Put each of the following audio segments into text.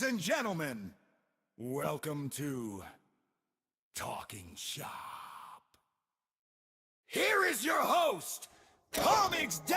and gentlemen, welcome to Talking Shop. Here is your host, ComixDad!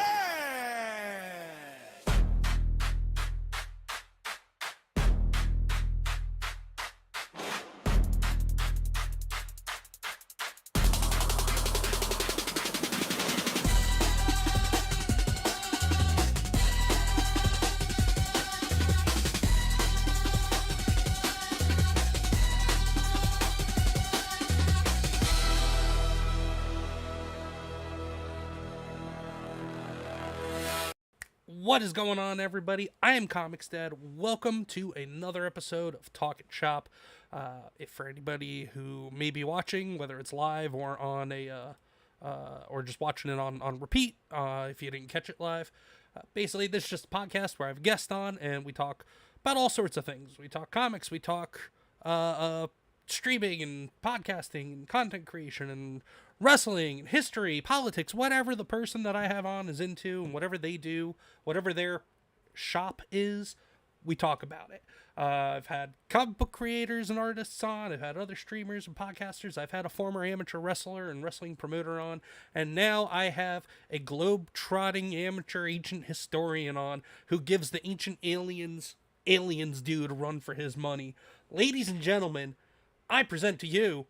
What is going on, everybody? I am ComixDad. Welcome to another episode of Talkin Shop. If for anybody who may be watching, whether it's live or on or just watching it on repeat, if you didn't catch it live, basically this is just a podcast where I have a guest on and we talk about all sorts of things. We talk comics, we talk streaming and podcasting and content creation and wrestling, history, politics, whatever the person that I have on is into and whatever they do, whatever their shop is, we talk about it. I've had comic book creators and artists on. I've had other streamers and podcasters. I've had a former amateur wrestler and wrestling promoter on. And now I have a globe-trotting amateur ancient historian on who gives the ancient aliens dude a run for his money. Ladies and gentlemen, I present to you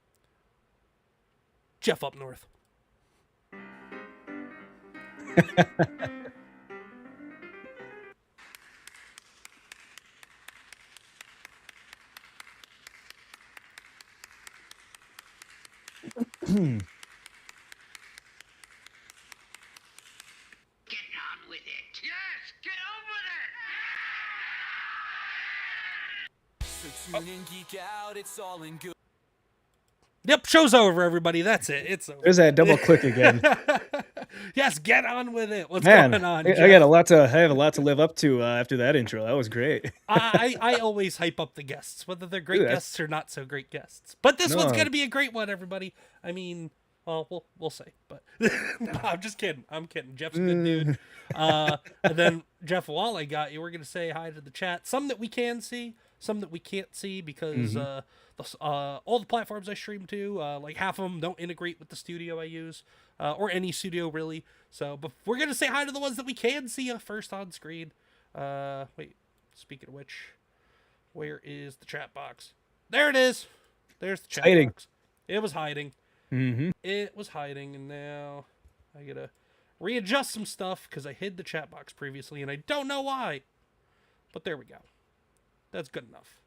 JeffUpNorth. Get on with it. Yes, get on with it. So tune in, geek out, it's all in good. Yep, show's over, everybody. That's it. It's over. There's that double click again. Yes, get on with it. What's Man, going on? I have a lot to live up to after that intro. That was great. I always hype up the guests, whether they're great guests or not so great guests. But this one's gonna be a great one, everybody. I mean, well, we'll see. But no, I'm just kidding. I'm kidding. Jeff's a good dude. And then Jeff, while I got you, we're gonna say hi to the chat. Some that we can see, some that we can't see because all the platforms I stream to, like half of them don't integrate with the studio I use, or any studio really. So, but we're gonna say hi to the ones that we can see first on screen. Wait, speaking of which, where is the chat box? There it is. There's the chat box. It was hiding. It was hiding, and now I gotta readjust some stuff because I hid the chat box previously, and I don't know why. But there we go. That's good enough.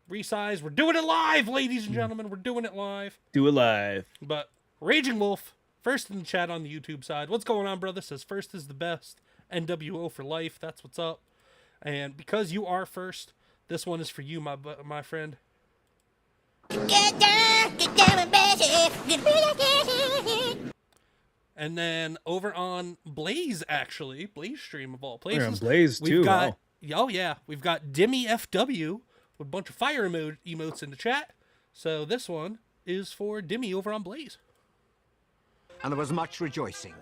Resize. We're doing it live, ladies and gentlemen. We're doing it live. Do it live. But Raging Wolf, first in the chat on the YouTube side. What's going on, brother? Says first is the best. NWO for life. That's what's up. And because you are first, this one is for you, my friend. Get down and bash it. And then over on Blaze, actually, Blaze stream of all places. We're on Blaze too. We've got, wow. Oh yeah, we've got Dimmy FW with a bunch of fire emotes in the chat. So this one is for Dimmy over on Blaze. And there was much rejoicing.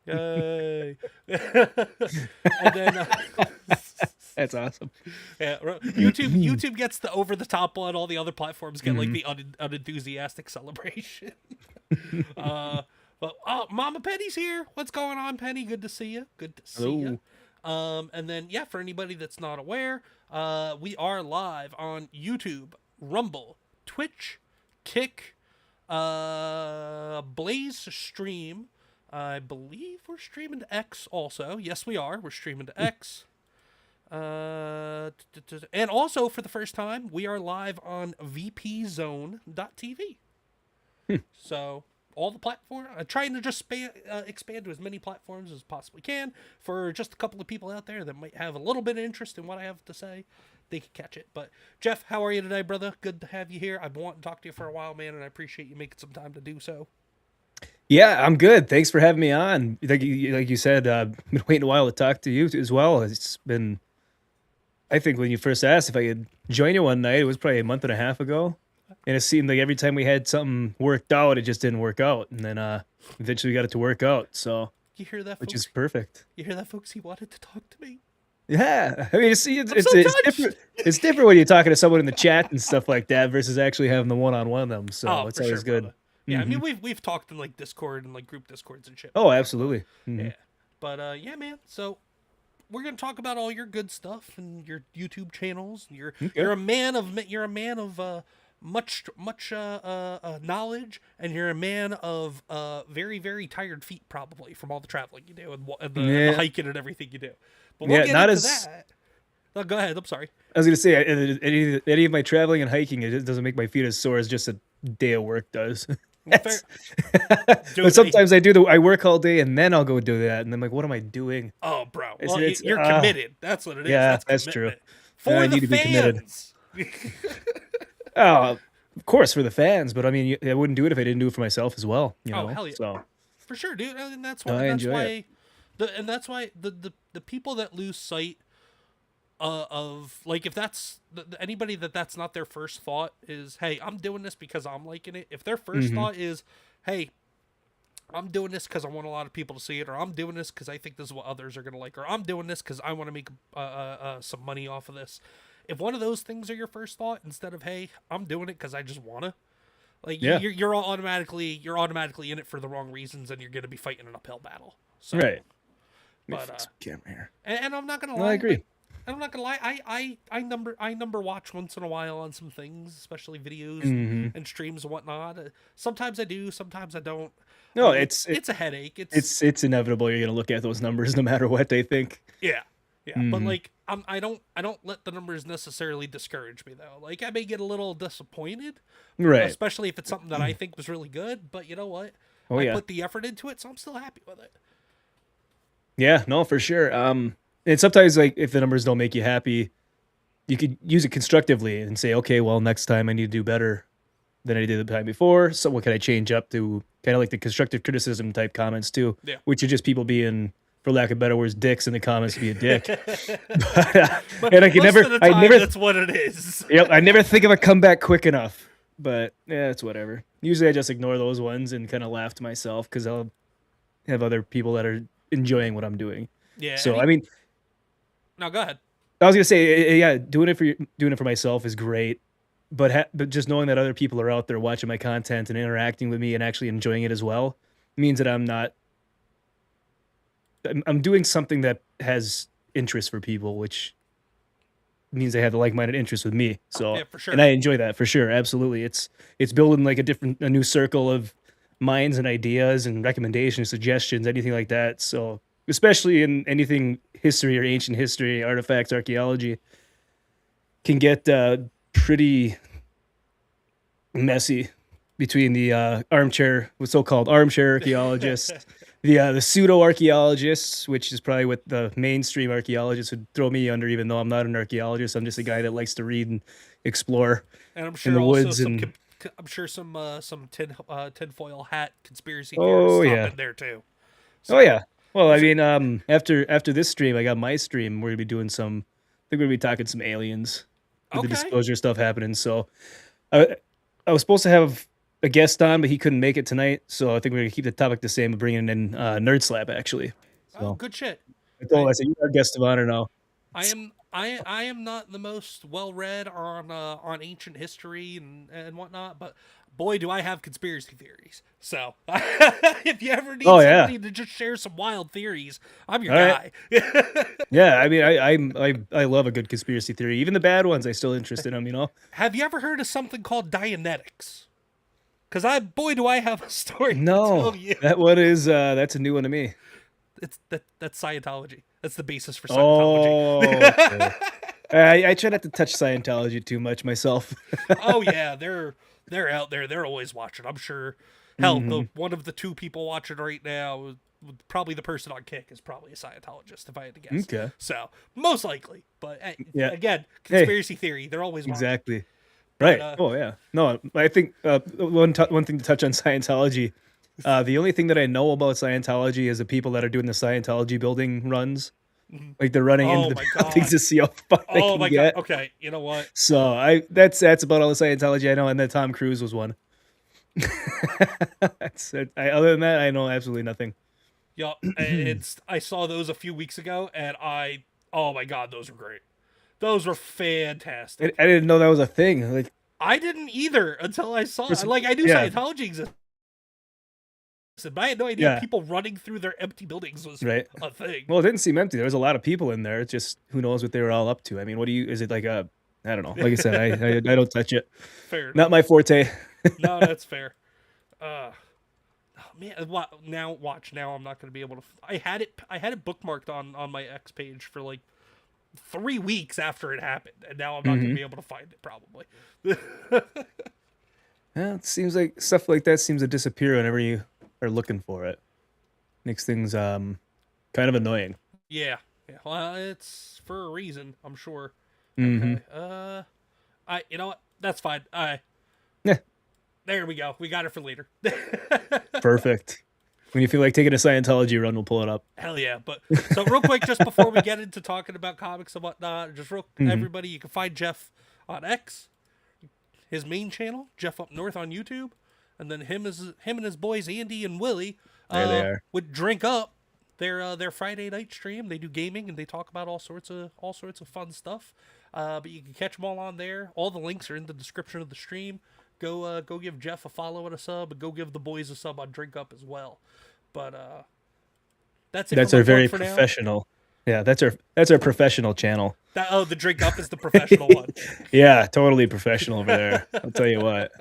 Yay! And then That's awesome. yeah, YouTube gets the over the top one. All the other platforms get like the unenthusiastic celebration. But Mama Penny's here. What's going on, Penny? Good to see you. Good to see you. And then yeah, for anybody that's not aware, we are live on YouTube, Rumble, Twitch, Kick, Blaze stream. I believe we're streaming to X also. Yes, we are. We're streaming to X. And also for the first time, we are live on vpzone.tv. So all the platform, I'm trying to just expand to as many platforms as possibly can for just a couple of people out there that might have a little bit of interest in what I have to say. They can catch it. But Jeff, how are you today, brother? Good to have you here. I've been wanting to talk to you for a while, man, and I appreciate you making some time to do so. Yeah, I'm good. Thanks for having me on. Like you said, I've been waiting a while to talk to you as well. It's been, I think when you first asked if I could join you one night, it was probably a month and a half ago. And it seemed like every time we had something worked out, it just didn't work out. And then eventually we got it to work out. So You hear that, which folks? is perfect. You hear that, folks? He wanted to talk to me. Yeah, I mean, it's so it's touched. different. It's different when you're talking to someone in the chat and stuff like that versus actually having the one-on-one of them. So Oh, it's for sure, always good. brother. Yeah, I mean Mhm. we've talked in like Discord and like group Discords and shit. Oh, before, absolutely. But, Mhm. yeah, but yeah, man. So we're gonna talk about all your good stuff and your YouTube channels. Okay. You're a man of much knowledge, and you're a man of very very tired feet probably from all the traveling you do and the Yeah, hiking and everything you do. But we'll yeah. get Not into as that. No, go ahead. I'm sorry. I was gonna say, any of my traveling and hiking, it just doesn't make my feet as sore as just a day of work does. Fair. But Dude, sometimes I work all day and then I'll go do that, and I'm like, what am I doing? oh, bro. It's Well, it's you're committed. That's what it is. yeah, That's that's true. commitment for I the need to be committed. fans. Oh, of course for the fans, but I mean, I wouldn't do it if I didn't do it for myself as well. You Oh, know, hell yeah. so For sure, dude. And that's no, why. I That's enjoy why. it. That's why the people that lose sight of like if that's anybody that's not their first thought is, hey, I'm doing this because I'm liking it. If their 1st Mhm. thought is, hey, I'm doing this because I want a lot of people to see it, or I'm doing this because I think this is what others are gonna like, or I'm doing this because I want to make some money off of this. If one of those things are your first thought instead of, hey, I'm doing it because I just wanna, like Yeah. you're automatically in it for the wrong reasons, and you're gonna be fighting an uphill battle. So, Right. but Fix the camera here. and I'm not gonna No, lie. I agree. I'm not gonna lie. I number watch once in a while on some things, especially videos Mhm. and streams and whatnot. Sometimes I do, sometimes I don't. No, Like, it's it's a headache. it's inevitable. You're gonna look at those numbers no matter what they think. Yeah, yeah. But Mhm. like I don't let the numbers necessarily discourage me though. Like I may get a little disappointed, Right. especially if it's something that I think was really good. But you know what? Oh I yeah. put the effort into it, so I'm still happy with it. Yeah. No, for sure. And sometimes like if the numbers don't make you happy, you could use it constructively and say, okay, well, next time I need to do better than I did the time before. So what can I change up to? Kind of like the constructive criticism type comments too, Yeah. which are just people being, for lack of better words, dicks in the comments to be a dick. But And I can most never, of the I time, never, that's what it is. yep, I never think of a comeback quick enough. But yeah, it's whatever. Usually I just ignore those ones and kind of laugh to myself because I'll have other people that are enjoying what I'm doing. Yeah. So I mean, no, go ahead. I was gonna say, yeah, doing it for myself is great, but but just knowing that other people are out there watching my content and interacting with me and actually enjoying it as well means that I'm doing something that has interest for people, which means they have the like-minded interest with me. So, Yeah, for sure. and I enjoy that for sure. Absolutely, it's building like a new circle of minds and ideas and recommendations, suggestions, anything like that. So, especially in anything history or ancient history, artifacts, archaeology, can get pretty messy between the so-called armchair archaeologists, the pseudo archaeologists, which is probably what the mainstream archaeologists would throw me under, even though I'm not an archaeologist. I'm just a guy that likes to read and explore And I'm in sure the also woods. some. And I'm sure some tinfoil hat conspiracy oh theorists yeah, stop in there too. oh yeah. Well, I mean, after this stream, I got my stream. We're gonna be doing some. I think we're gonna be talking some aliens with the Okay. disclosure stuff happening. So, I was supposed to have a guest on, but he couldn't make it tonight. So I think we're gonna keep the topic the same, but bringing in Nerd Slap actually. Oh, So good shit. I said you're our guest of honor now. I am not the most well read on ancient history and whatnot, but boy do I have conspiracy theories. So if you ever need Oh, yeah. somebody to just share some wild theories, I'm your All guy. right. Yeah, I mean, I love a good conspiracy theory. Even the bad ones, I still interested in them. You know. Have you ever heard of something called Dianetics? Because boy do I have a story to No, tell you. that one is that's a new one to me. That's Scientology. That's the basis for Scientology. Oh, okay. I try not to touch Scientology too much myself. Oh yeah, they're out there. They're always watching. I'm sure. Hell, Mm-hmm. one of the two people watching right now, probably the person on Kick, is probably a Scientologist, if I had to guess. Okay. So most likely, but Yeah. again, conspiracy theory. They're always watching. Exactly. Right. uh, Oh yeah. No, I think one thing to touch on Scientology. The only thing that I know about Scientology is the people that are doing the Scientology building runs. Like they're running Oh into my the buildings God. to see how far they Oh can my get. god. Okay, you know what? So that's about all the Scientology I know, and then Tom Cruise was one. That's it. Other than that, I know absolutely nothing. Yeah, it's. I saw those a few weeks ago, and I Oh my god, those were great. Those were fantastic. I didn't know that was a thing. Like, I didn't either until I saw it. There's- Like, I knew yeah. Scientology existed, but I had no idea Yeah. people running through their empty buildings was Right. a thing. well, it didn't seem empty. There was a lot of people in there. It's just who knows what they were all up to. I mean, is it like a? I don't know. Like I said, I don't touch it. Fair enough. Not my forte. No, that's fair. Oh, man, now watch. Now I'm not going to be able to. I had it bookmarked on my X page for like 3 weeks after it happened, and now I'm not going to be able to find it probably. Yeah, it seems like stuff like that seems to disappear whenever you are looking for it. Makes things kind of annoying. Yeah. Well, it's for a reason, I'm sure. Mhm. Okay. You know what? That's fine. Yeah, There we go. We got it for later. perfect. When you feel like taking a Scientology run, we'll pull it up. Hell yeah. But so real quick, just before we get into talking about comics and whatnot, just everybody, you can find Jeff on X, his main channel, Jeff Up North on YouTube, and then him and his boys Andy and Willie There they are. would drink up their Friday night stream. They do gaming and they talk about all sorts of fun stuff. But you can catch them all on there. All the links are in the description of the stream. Go give Jeff a follow and a sub, and go give the boys a sub on Drink Up as well. But that's it. That's for my our very plug for now. professional. Yeah, that's our professional channel. The Drink Up is the professional one. Yeah, totally professional over there. I'll tell you what.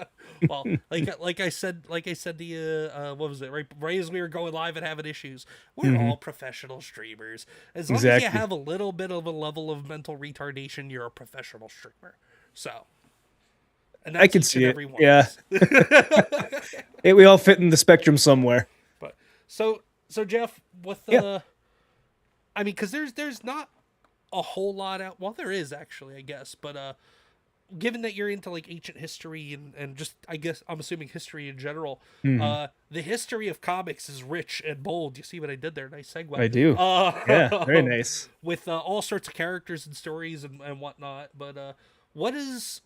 Well, like I said to you, what was it? Right as we were going live and having issues, we're all professional streamers. As long as Exactly. you have a little bit of a level of mental retardation, you're a professional streamer. So, and that's I can each see and it. every one of Yeah. us. We all fit in the spectrum somewhere. But so Jeff, with Yeah. I mean, because there's not a whole lot out. Well, there is actually, I guess, but given that you're into like ancient history and just, I guess I'm assuming history in general, the history of comics is rich and bold. You see what I did there? Nice segue. I do. Yeah, very nice. With all sorts of characters and stories and whatnot. But what is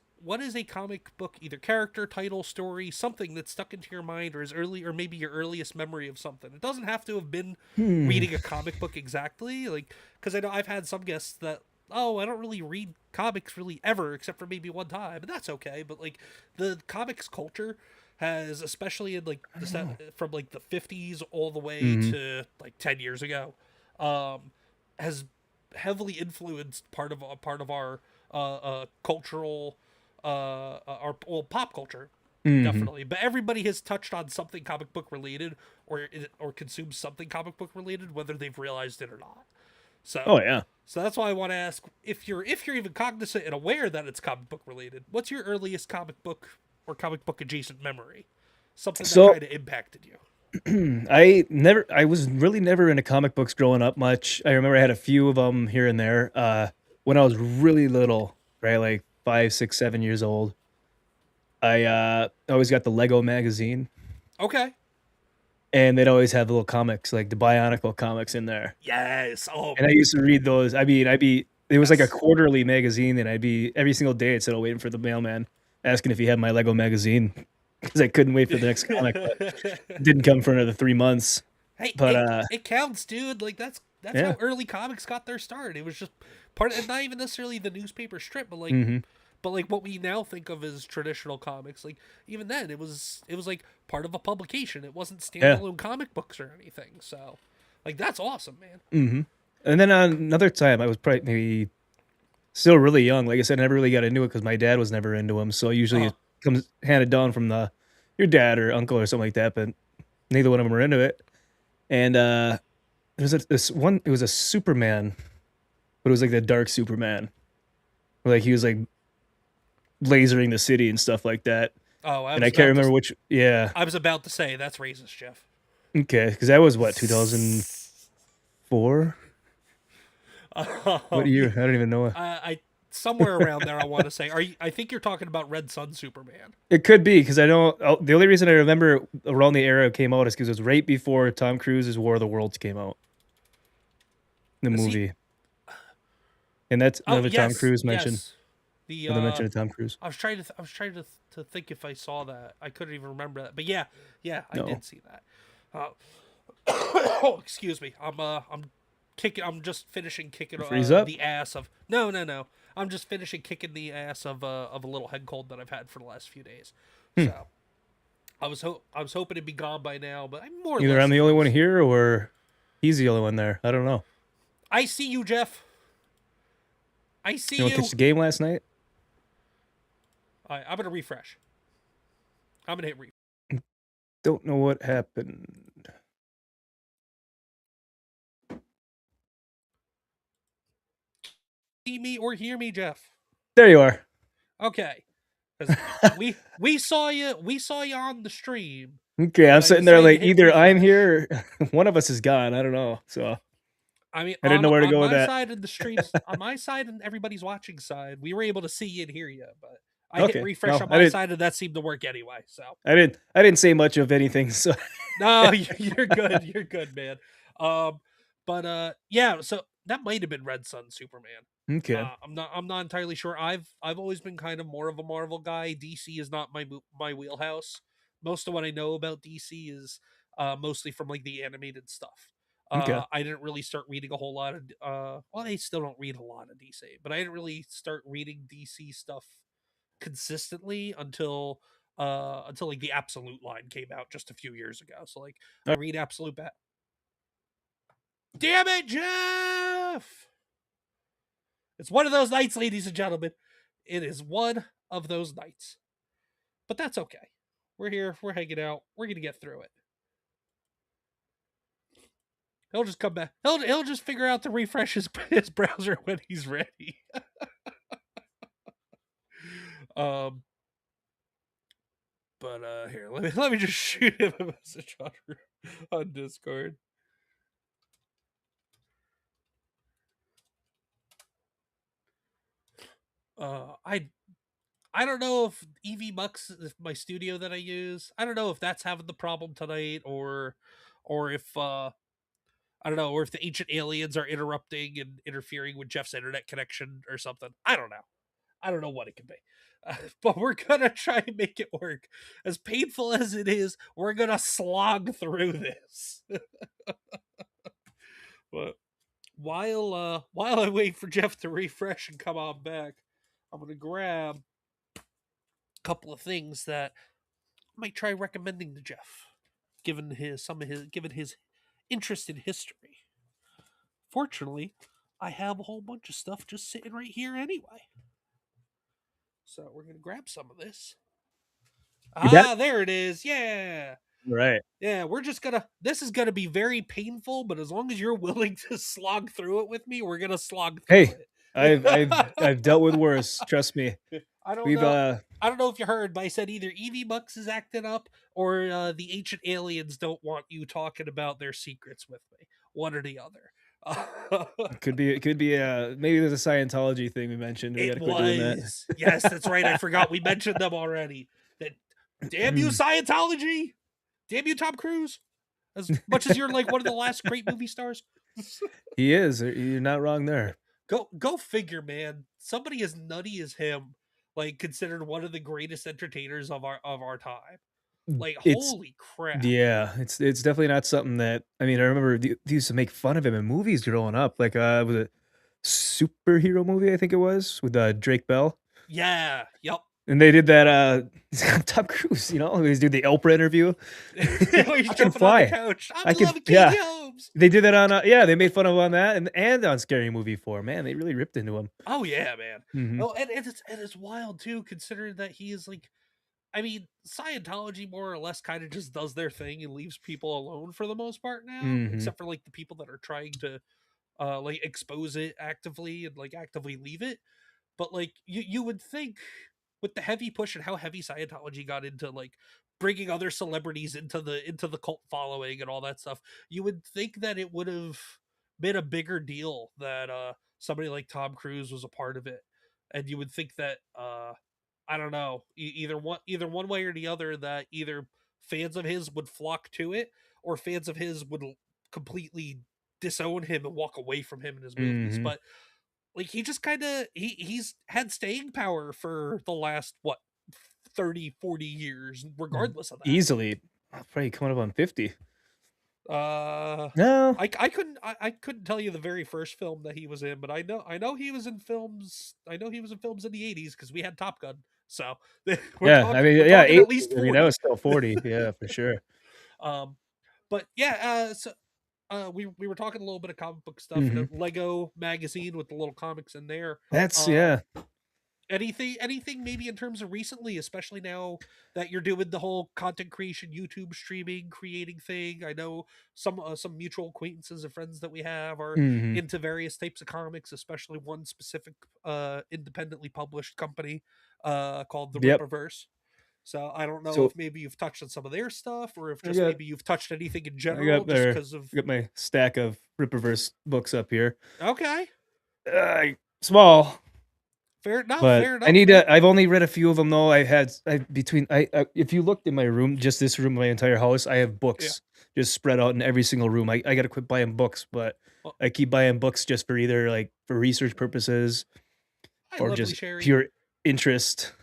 a comic book, either character, title, story, something that's stuck into your mind or is early, or maybe your earliest memory of something? It doesn't have to have been reading a comic book exactly, like, because I know I've had some guests that, I don't really read comics really ever, except for maybe one time, and that's okay. But like the comics culture has, especially in like from like the 50s all the way to like 10 years ago, has heavily influenced part of our cultural our pop culture, definitely. But everybody has touched on something comic book related or consumed something comic book related, whether they've realized it or not. So Oh yeah. so that's why I want to ask, if you're even cognizant and aware that it's comic book related, what's your earliest comic book or comic book adjacent memory? Something that So- kind of impacted you. I was really never into comic books growing up much. I remember I had a few of them here and there. When I was really little, right, like 5, 6, 7 years old, I always got the Lego magazine, Okay. and they'd always have little comics, like the Bionicle comics in there. Yes. Oh, And I used to read those. It was like a Yes. quarterly magazine, and I'd be every single day I'd sit waiting for the mailman, asking if he had my Lego magazine, because I couldn't wait for the next comic. But it didn't come for another 3 months. hey, but, it counts, dude. Like that's Yeah. how early comics got their start. It was just part of, not even necessarily the newspaper strip, but like what we now think of as traditional comics. Like even then, it was like part of a publication. It wasn't standalone comic books or anything. So, like that's awesome, man. And then another time, I was probably maybe still really young. Like I said, I never really got into it because my dad was never into them. So usually it comes handed down from your dad or uncle or something like that. But neither one of them were into it. And there's this one. It was a Superman, but it was like the dark Superman, where like he was like lasering the city and stuff like that. Oh, And I can't remember which. Yeah. I was about to say that's racist, Jeff. Okay, because that was what 2004. What year? I don't even know. I somewhere around there. I want to say. I think you're talking about Red Sun Superman. It could be because I don't. The only reason I remember around the era it came out is because it was right before Tom Cruise's War of the Worlds came out, the See- movie. And that's another Tom Cruise mention. Yes. The Another mention of Tom Cruise. I was trying to think if I saw that. I couldn't even remember that. But yeah, I No. did see that. Oh, excuse me. I'm finishing kicking Freeze up? the ass of no. I'm just finishing kicking the ass of a little head cold that I've had for the last few days. So I was hoping it'd be gone by now, but I'm more or Either less I'm the only one close. here or he's the only one there. I don't know. I see you, Jeff. I see You want you. to catch the game last night? All right, I'm gonna refresh. I'm gonna hit refresh. Don't know what happened. See me or hear me, Jeff? There you are. Okay. 'Cause we saw you on the stream. Okay, I'm I sitting there decided like to hit either I'm refresh. here or one of us is gone. I don't know. So I mean, I didn't know where to go with my that. side of the streams, on my side and everybody's watching side, we were able to see you and hear you, but I hit Okay. refresh Well, on my side and that seemed to work anyway. So I didn't say much of anything. So no, you're good. You're good, man. Yeah. So that might have been Red Sun Superman. okay. I'm not entirely sure. I've always been kind of more of a Marvel guy. DC is not my wheelhouse. Most of what I know about DC is mostly from like the animated stuff. Okay. I didn't really start reading a whole lot of well, I still don't read a lot of DC, but I didn't really start reading DC stuff consistently until like the Absolute line came out just a few years ago. So like I read Absolute Damn it, Jeff! It's one of those nights, ladies and gentlemen. It is one of those nights. But that's okay. We're here. We're hanging out. We're going to get through it. He'll just come back. He'll just figure out to refresh his browser when he's ready. Here, let me just shoot him a message on Discord. I don't know if EV if my studio that I use, I don't know if that's having the problem tonight or if I don't know, or if the ancient aliens are interrupting and interfering with Jeff's internet connection or something. I don't know. I don't know what it could be. But we're going to try and make it work. As painful as it is, we're going to slog through this. But while I wait for Jeff to refresh and come on back, I'm going to grab a couple of things that I might try recommending to Jeff, given his interest in history. Fortunately, I have a whole bunch of stuff just sitting right here anyway. So we're gonna grab some of this. There it is. Yeah. Right. Yeah, this is gonna be very painful, but as long as you're willing to slog through it with me, we're gonna slog through Hey, it. I've dealt with worse. Trust me. I don't We've know. I don't know if you heard, but I said either Evie Bucks is acting up or the ancient aliens don't want you talking about their secrets with me. One or the other. it could be maybe there's a Scientology thing we mentioned. We It gotta quit doing that. was. Yes, that's right. I forgot we mentioned them already. That damn you, Scientology! Damn you, Tom Cruise! As much as you're like one of the last great movie stars. He is. You're not wrong there. Go figure, man. Somebody as nutty as him, like considered one of the greatest entertainers of our time. Like It's holy crap. yeah, it's definitely not something that I mean, I remember they used to make fun of him in movies growing up. Like was a superhero movie, I think it was, with Drake Bell. Yeah. Yep. And they did that Tom Cruise, you know, he's doing the Oprah interview. He's I can jumping on the fly. couch. I can loving Katie yeah. Holmes. They did that on they made fun of him on that and on Scary Movie 4. Man, they really ripped into him. Oh yeah, man. Mhm. Oh, and it's wild too, considering that he is like, I mean, Scientology more or less kind of just does their thing and leaves people alone for the most part now, Mhm. except for like the people that are trying to like expose it actively and like actively leave it. But like you would think with the heavy push and how heavy Scientology got into like bringing other celebrities into the cult following and all that stuff, you would think that it would have been a bigger deal that somebody like Tom Cruise was a part of it, and you would think that I don't know, either one way or the other, that either fans of his would flock to it or fans of his would completely disown him and walk away from him in his movies. Mhm. But like he just kind of he's had staying power for the last what 30-40 years regardless of that. Easily probably coming up on 50. No. I couldn't tell you the very first film that he was in, but I know he was in films. I know he was in films in the 80s because we had Top Gun. So Yeah, I mean, we're yeah, talking at least I mean, that 40. was still 40. Yeah, for sure. But yeah, so we were talking a little bit of comic book stuff. Hmm. Lego magazine with the little comics in there. That's Um, anything maybe in terms of recently, especially now that you're doing the whole content creation, YouTube streaming, creating thing. I know some mutual acquaintances and friends that we have are hmm into various types of comics, especially one specific independently published company called the Yep. Rippaverse. So I don't know So if maybe you've touched on some of their stuff, or if I just got maybe you've touched anything in I general, got just their because of I got my stack of Rippaverse books up here. okay, Small, but fair I enough, need man. to. I've only read a few of them though. If you looked in my room, just this room, my entire house, I have Yeah. books just spread out in every single room. I got to quit buying books, but Well, I keep buying books just for either like for research purposes hi, or lovely just Sherry. pure interest.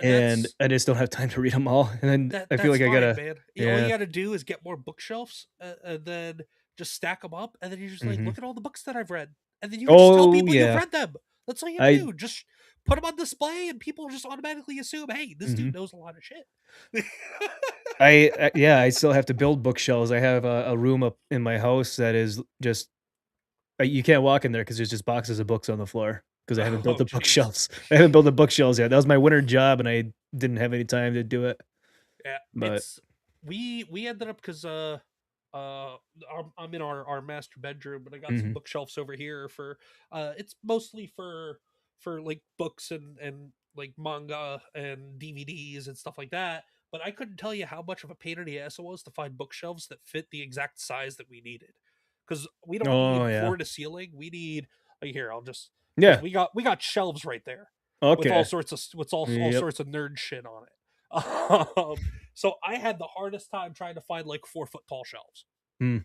And That's I just don't have time to read them all. And then I feel that's like I fine, gotta, man. All you yeah. got to do is get more bookshelves, and then just stack them up, and then you're just like, Hmm. look at all the books that I've read, and then you can just tell Oh people you've yeah, read them. That's all you have to I. do. Just put them on display, and people just automatically assume, hey, this Mhm. dude knows a lot of shit. Yeah, I still have to build bookshelves. I have a room up in my house that is just you can't walk in there because there's just boxes of books on the floor because I haven't built Oh, the jeez. bookshelves. I haven't built the bookshelves yet. That was my winter job, and I didn't have any time to do it. Yeah, But it's we ended up because I'm in our master bedroom, and I got some mhm. bookshelves over here for it's mostly for like books and like manga and DVDs and stuff like that. But I couldn't tell you how much of a pain in the ass it was to find bookshelves that fit the exact size that we needed, because we don't Oh need yeah, floor to ceiling. We need like here. I'll just because yeah. we got shelves right there with all Okay. sorts of all Yep. sorts of nerd shit on it. So I had the hardest time trying to find like 4 foot tall shelves. Hmm.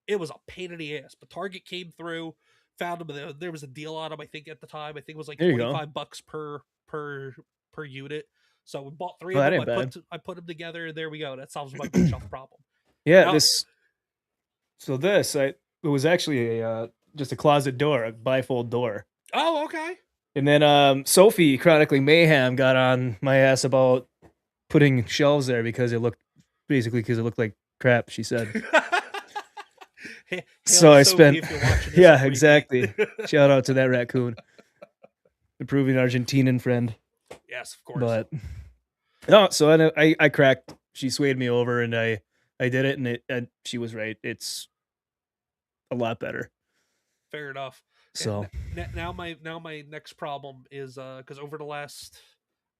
It was a pain in the ass, but Target came through, found them. There was a deal on them. I think at the time, I think it was like There you go. $25 per unit. So we bought 3 Well, of that them. ain't bad. I put them together. There we go. That solves my bookshelf problem. Yeah. Now, It was actually a just a closet door, a bifold door. oh okay. And then Sophie, Chronically Mayhem, got on my ass about putting shelves there because it looked like crap, she said. Hail So I Sophie spent if you're watching this yeah, on repeat. exactly. Shout out to that raccoon. Improving Argentinian friend. Yes, of course. But no, so I cracked. She swayed me over and I did it and she was right. It's a lot better. Fair enough. So Now my next problem is because over the last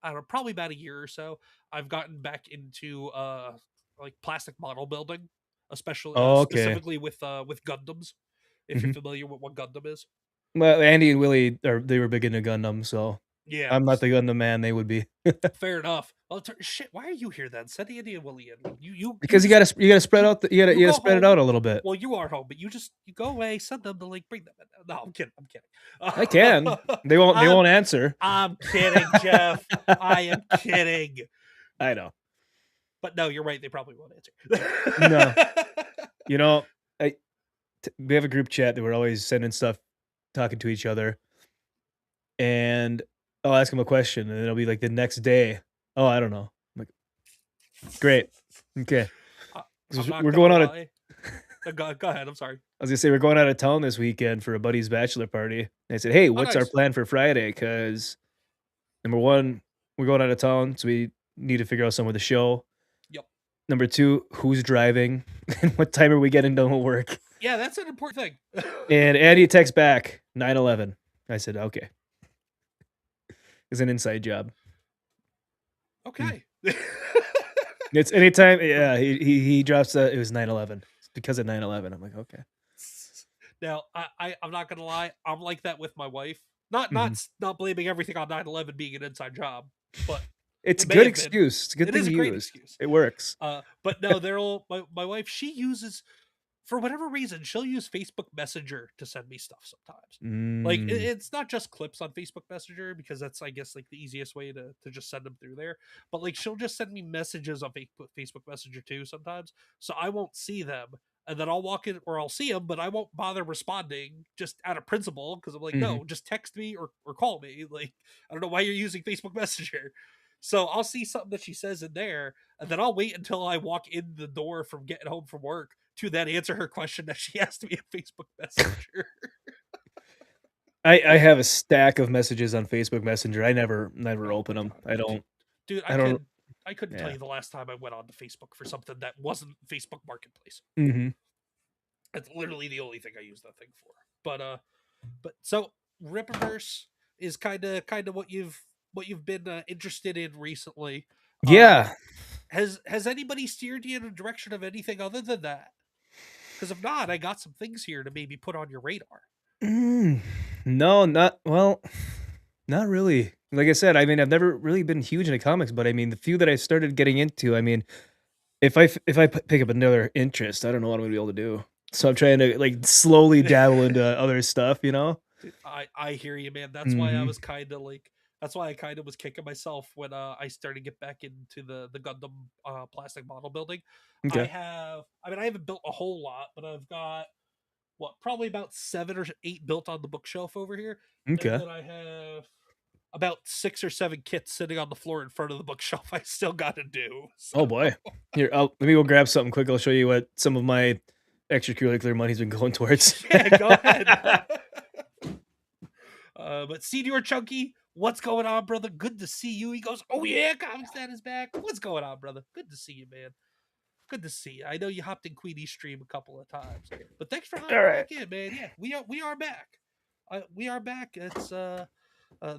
I don't know, probably about a year or so, I've gotten back into like plastic model building, especially oh, okay. specifically with Gundams. If you're Mhm. familiar with what Gundam is, Well, Andy and Willie they were big into Gundam, so yeah, I'm not the Gundam man, they would be. fair enough. Well, shit, why are you here then? Send the Indian Willie in. You Because you just gotta spread out you you gotta go spread it home. out a little bit. Well, you are home, but you go away, send them to like bring them in. No, I'm kidding. I can. They I'm won't answer. I'm kidding, Jeff. I am kidding. I know. But no, you're right. They probably won't answer. No. You know, we have a group chat that we're always sending stuff, talking to each other, and I'll ask him a question, and it'll be like the next day. Oh, I don't know. I'm like, great, okay. 'Cause I'm not we're gonna going out of. lie. Go ahead. I'm sorry. I was gonna say we're going out of town this weekend for a buddy's bachelor party. And I said, "Hey, Oh, what's our nice. plan for Friday?" Because number one, we're going out of town, so we need to figure out somewhere to show. Yep. Number two, who's driving, and what time are we getting done with work? Yeah, that's an important thing. And Andy texts back 9/11. I said, "Okay." It's an inside job. Okay. It's anytime. Yeah, he drops it was 9/11. It's because of 9/11. I'm like, okay. Now, I'm not gonna lie. I'm like that with my wife. Not Mhm. not blaming everything on 9/11 being an inside job, but It's a it may good have been. excuse. It's a good It thing is a to great use. excuse. It works. But no, they're all my wife. She uses for whatever reason, she'll use Facebook Messenger to send me stuff sometimes. Like it's not just clips on Facebook Messenger because that's I guess like the easiest way to just send them through there. But like she'll just send me messages on Facebook Messenger too sometimes, so I won't see them, and then I'll walk in or I'll see them, but I won't bother responding just out of principle because I'm like, Mhm. no, just text me or call me. Like I don't know why you're using Facebook Messenger. So I'll see something that she says in there, and then I'll wait until I walk in the door from getting home from work to then answer her question that she asked me in Facebook Messenger. I have a stack of messages on Facebook Messenger. I never open them. I don't. Dude, I don't. I couldn't tell Yeah. you the last time I went on to Facebook for something that wasn't Facebook Marketplace. Mm-hmm. That's literally the only thing I use that thing for. But so Rippaverse is kind of what you've been interested in recently. Um, Yeah. has anybody steered you in a direction of anything other than that? Because if not, I got some things here to maybe put on your radar. No, not well. Not really. Like I said, I mean, I've never really been huge into comics, but I mean, the few that I started getting into, I mean, if I pick up another interest, I don't know what I'm gonna be able to do. So I'm trying to like slowly dabble into other stuff, you know? Dude, I hear you, man. That's why I Hmm. was kind of like. That's why I kind of was kicking myself when I started to get back into the Gundam plastic model building. Okay. I mean, I haven't built a whole lot, but I've got what probably about 7 or 8 built on the bookshelf over here, and Okay. then I have about 6 or 7 kits sitting on the floor in front of the bookshelf. I still got to do. Oh So boy. Here, let me go grab something quick. I'll show you what some of my extracurricular money's been going towards. yeah, go ahead. But Senior Chunky, what's going on, brother? Good to see you. He goes, oh yeah, ComixDad is back. What's going on, brother? Good to see you, man. Good to see you. I know you hopped in Queenie's stream a couple of times, but thanks for hopping All right. back in, man. Yeah, we are back. We are back. It's the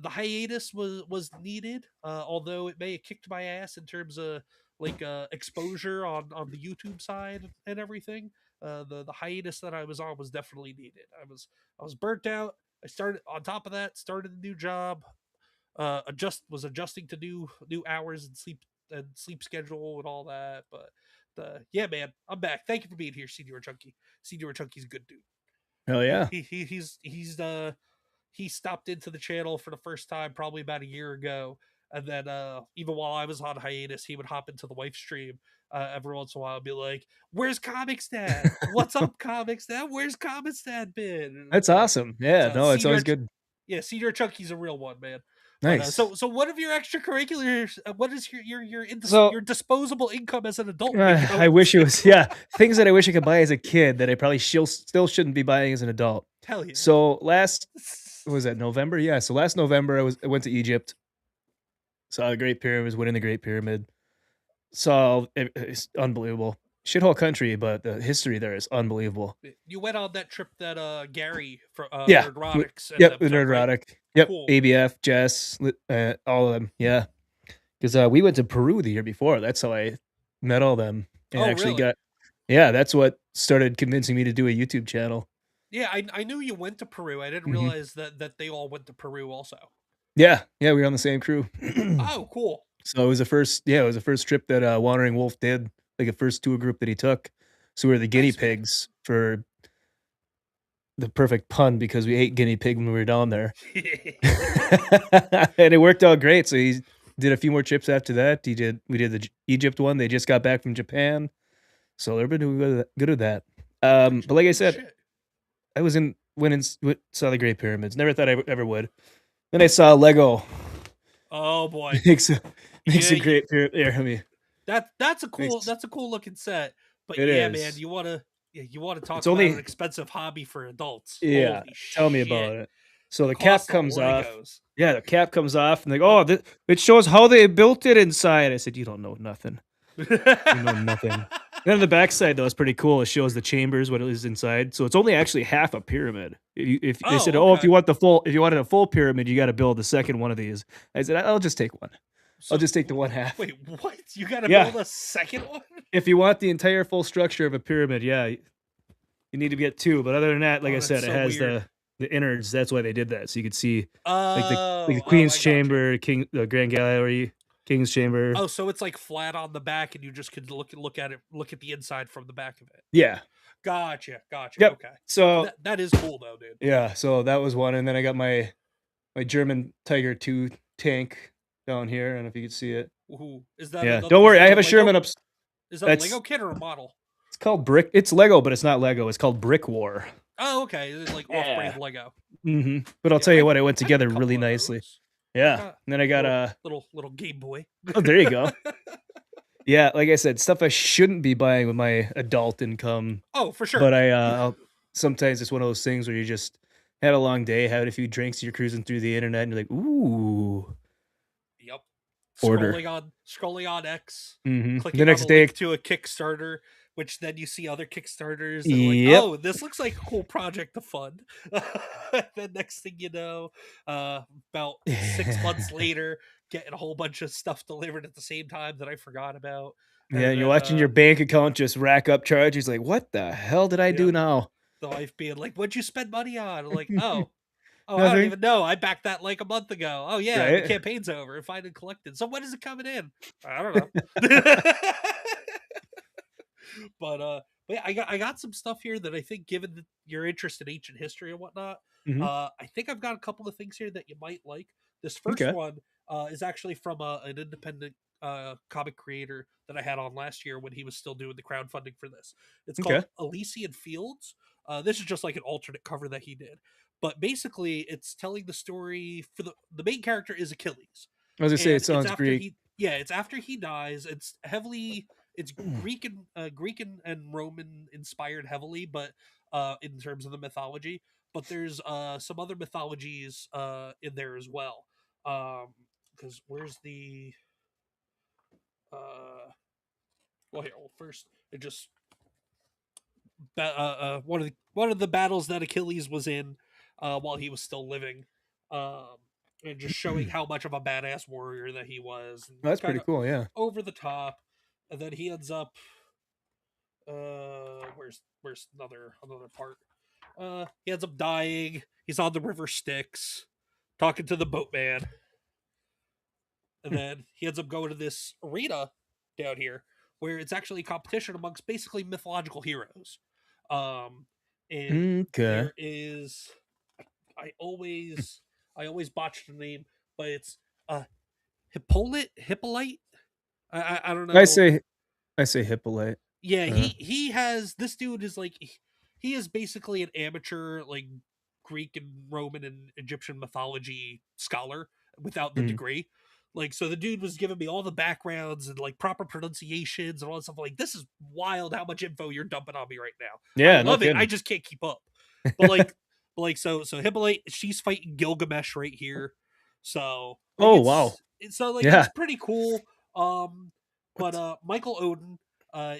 hiatus was needed, although it may have kicked my ass in terms of like exposure on the YouTube side and everything. The hiatus that I was on was definitely needed. I was burnt out. I started on top of that, started a new job, adjusting to new hours and sleep schedule and all that. But yeah, man, I'm back. Thank you for being here, Senior Chunky. Senior Chunky's a good dude. Hell yeah. He stopped into the channel for the first time probably about a year ago, and then even while I was on hiatus, he would hop into the wife stream every once in a while and be like, "Where's ComixDad? What's up, ComixDad? Where's ComixDad been?" That's So, awesome. Yeah, no, it's always good. yeah, Senior Chunky's a real one, man. But Nice. so what of your extracurriculars? What is So your disposable income as an adult been I going wish it to? was yeah, things that I wish I could buy as a kid that I probably still shouldn't be buying as an adult. Hell yeah. So last what was that November? Yeah, so last November I went to Egypt, saw the Great Pyramids, went in the Great Pyramid, saw it's unbelievable. Shithole country, but the history there is unbelievable. You went on that trip that Gary from Yeah. Nerdrotics and Yep, them the took, right? Nerdrotic. Yep, Cool. ABF, Jess, all of them. Yeah, because we went to Peru the year before. That's how I met all them and Oh, actually really? yeah, that's what started convincing me to do a YouTube channel. Yeah, I knew you went to Peru. I didn't Mhm. realize that they all went to Peru also. Yeah, we were on the same crew. Oh, cool. So it was the first trip that Wandering Wolf did, like the first tour group that he took. So we were the guinea Nice, man. pigs for the perfect pun because we ate guinea pig when we were down there. And it worked out great. So he did a few more trips after that. We did the Egypt one. They just got back from Japan. So they've been doing good at that. But like I Good said, shit. I saw the Great Pyramids. Never thought I ever would. Then I saw Lego Oh boy. makes a Yeah, great pyramid. Yeah, I mean, that's a makes cool looking set. But it yeah, man, is. you wanna talk It's about only an expensive hobby for adults. yeah. Holy Tell me shit. about it. So the cap Cost of comes off. Legos. Yeah, the cap comes off, and like, oh, it shows how they built it inside. I said, you don't know nothing. You know nothing. Then on the backside, though, it's pretty cool. It shows the chambers, what it is inside. So it's only actually half a pyramid. If they said, Oh, if okay. if you wanted a full pyramid, you got to build the second one of these. I said, I'll just take one. I'll just take the one half. Wait, what? You gotta Yeah. build a second one? If you want the entire full structure of a pyramid, yeah, you need to get two. But other than that, like Oh, I that's said, it so has weird. the innards. That's why they did that, so you could see like the Oh, Queen's I gotcha. Chamber, the Grand Gallery, King's Chamber. Oh, so it's like flat on the back, and you just could look at the inside from the back of it. Yeah. Gotcha. Yep. Okay. So That is cool though, dude. yeah, so that was one, and then I got my German Tiger 2 tank down here. I don't know if you can see it. Ooh, is that Yeah, don't worry, I have a Sherman up. Is that a That's Lego kit or a model? It's called Brick. It's Lego, but it's not Lego. It's called Brick War. Oh, okay. It's like off-brand Lego. But I'll tell you what, it went I have a together couple really of nicely. those. Yeah, and then I got a little Game Boy. Oh, there you go. Yeah, like I said, stuff I shouldn't be buying with my adult income. Oh, for sure. But sometimes it's one of those things where you just had a long day, had a few drinks, you're cruising through the internet, and you're like, ooh. Yep. Order. Scrolling on X, The clicking next on a day, link to a Kickstarter, which then you see other Kickstarters. And Yep. oh, this looks like a cool project to fund. Then next thing you know, about 6 months later, getting a whole bunch of stuff delivered at the same time that I forgot about. yeah, And and you're then, watching your bank account just rack up charges. Like, what the hell did I do Yep. now? the wife being like, "What'd you spend money on?" I'm like, oh, I don't Nothing. even know. I backed that like a month ago. Oh yeah, Right? the campaign's over. If I didn't collect it, so when is it coming in? I don't know. But yeah, I got some stuff here that I think, given that your interest in ancient history and whatnot, Mhm. I think I've got a couple of things here that you might like. This first Okay. one is actually from an independent comic creator that I had on last year when he was still doing the crowdfunding for this. It's called Okay. Elysian Fields. This is just like an alternate cover that he did, but basically it's telling the story for the main character is Achilles. I was gonna say, And it sounds it's after Greek. it's after he dies. It's Greek and Roman inspired heavily, but in terms of the mythology. But there's some other mythologies in there as well. Because where's the well, here, first it just one of the battles that Achilles was in while he was still living, and just showing how much of a badass warrior that he was. And Oh, that's pretty kinda cool. Yeah. over the top, and then he ends up. Where's another part? He ends up dying. He's on the river Styx, talking to the boatman, and then he ends up going to this arena down here where it's actually a competition amongst basically mythological heroes. And Okay. there is, I always botch the name, but it's Hippolyte. I don't know. I say Hippolyte. Yeah, he has, this dude is like, he is basically an amateur like Greek and Roman and Egyptian mythology scholar without the Mm. degree. Like, so the dude was giving me all the backgrounds and like proper pronunciations and all that stuff. Like, this is wild how much info you're dumping on me right now. Yeah, I no love it. kidding. I just can't keep up. But like so Hippolyte, she's fighting Gilgamesh right here. So like, Oh, wow. So like Yeah. it's pretty cool. But Michael Odin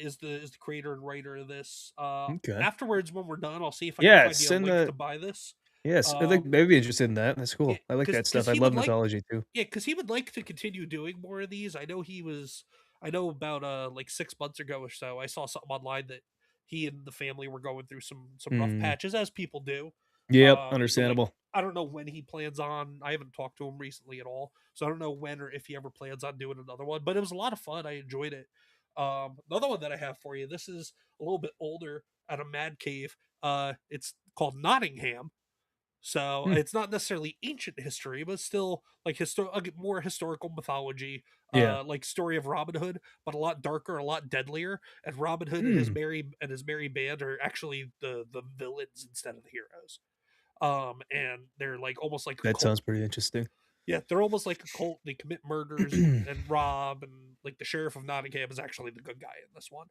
is the creator and writer of this. Okay. Afterwards, when we're done, I'll see if I Yeah, can find you a send link the- to buy this. Yes, I'd like maybe interested in that. That's cool. Yeah, I like 'cause- that stuff. 'cause I he love would like- mythology too. Yeah, because he would like to continue doing more of these. I know about like 6 months ago or so, I saw something online that he and the family were going through some rough Mm. patches, as people do. Yep, So, like, understandable. I don't know when he plans on. I haven't talked to him recently at all, so I don't know when or if he ever plans on doing another one. But it was a lot of fun. I enjoyed it. Another one that I have for you. This is a little bit older, at a Mad Cave. It's called Nottingham. So it's not necessarily ancient history, but still like more historical mythology. Yeah. Like story of Robin Hood, but a lot darker, a lot deadlier. And Robin Hood and his merry band are actually the villains instead of the heroes. And they're like almost like a That cult. sounds pretty interesting. Yeah, they're almost like a cult. They commit murders and rob, and like the sheriff of Nottingham is actually the good guy in this one.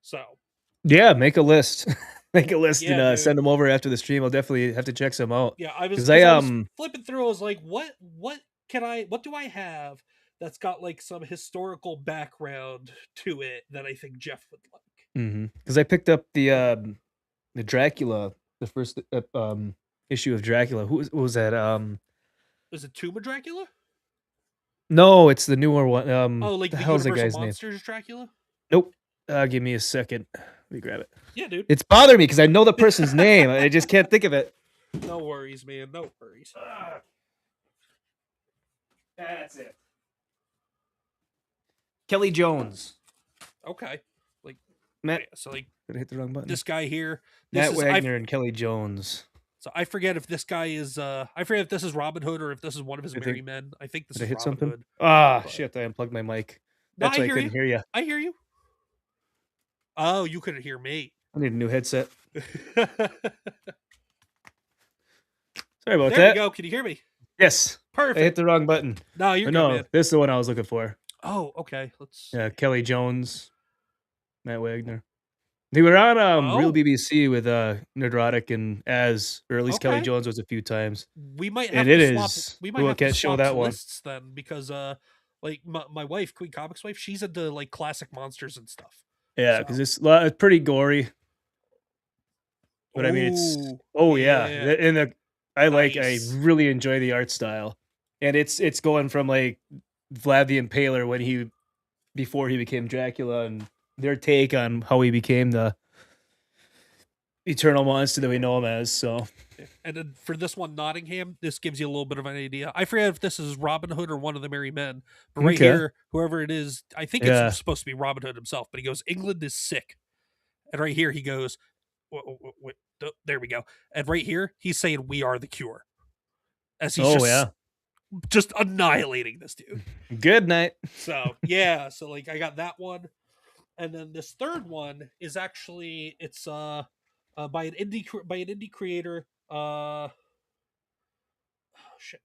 So Yeah, make a list. Make a list Yeah, and dude. send them over after the stream. I'll definitely have to check some out. yeah, I was 'Cause 'cause I, I was flipping through. I was like, what do I have that's got like some historical background to it that I think Jeff would like? Because I picked up the Dracula, the first issue of Dracula. What was that? Is it Tomb of Dracula? No, it's the newer one. Oh, like the the hell's the Universal guy's name? Monsters Dracula? Nope. Give me a second. Let me grab it. Yeah, dude. It's bothering me because I know the person's name. I just can't think of it. No worries, man. No worries. That's it. Kelly Jones. Okay. Like, Matt, so like did I hit the wrong button? this guy here. Matt This is Wagner and Kelly Jones. so I forget if this guy is. I forget if this is Robin Hood or if this is one of his I think- merry men. I think this Did I is hit Robin something? Hood. Ah, but- shit! I unplugged my mic. No, That's why I hear couldn't hear you. I hear you. Oh, you couldn't hear me. I need a new headset. There Sorry about we that. go. Can you hear me? Yes, I hit Perfect. the wrong button. No, you're But good, no, man. this is the one I was looking for. Oh, okay. Let's. Yeah, Kelly Jones, Matt Wagner. They were on Real Oh. BBC with Nerdrotic and Az, or at least Kelly Okay. Jones was a few times. We might have And to it swap. is. We might Ooh, I have to can't show swap that one. lists then because like my wife, Queen Comics wife, she's into like classic monsters and stuff. Yeah, So- because it's pretty gory. But I mean, it's Ooh, yeah, yeah. and I Nice. really enjoy the art style, and it's going from like Vlad the Impaler before he became Dracula, and their take on how he became the eternal monster that we know him as. So And then for this one, Nottingham, this gives you a little bit of an idea. I forget if this is Robin Hood or one of the Merry Men, but right Okay. here, whoever it is, I think Yeah. it's supposed to be Robin Hood himself. But he goes, "England is sick," and right here he goes, "There we go." And right here he's saying, "We are the cure," as he's just annihilating this dude. Good night. So yeah, so like I got that one, and then this third one is actually it's by an indie creator. Shit.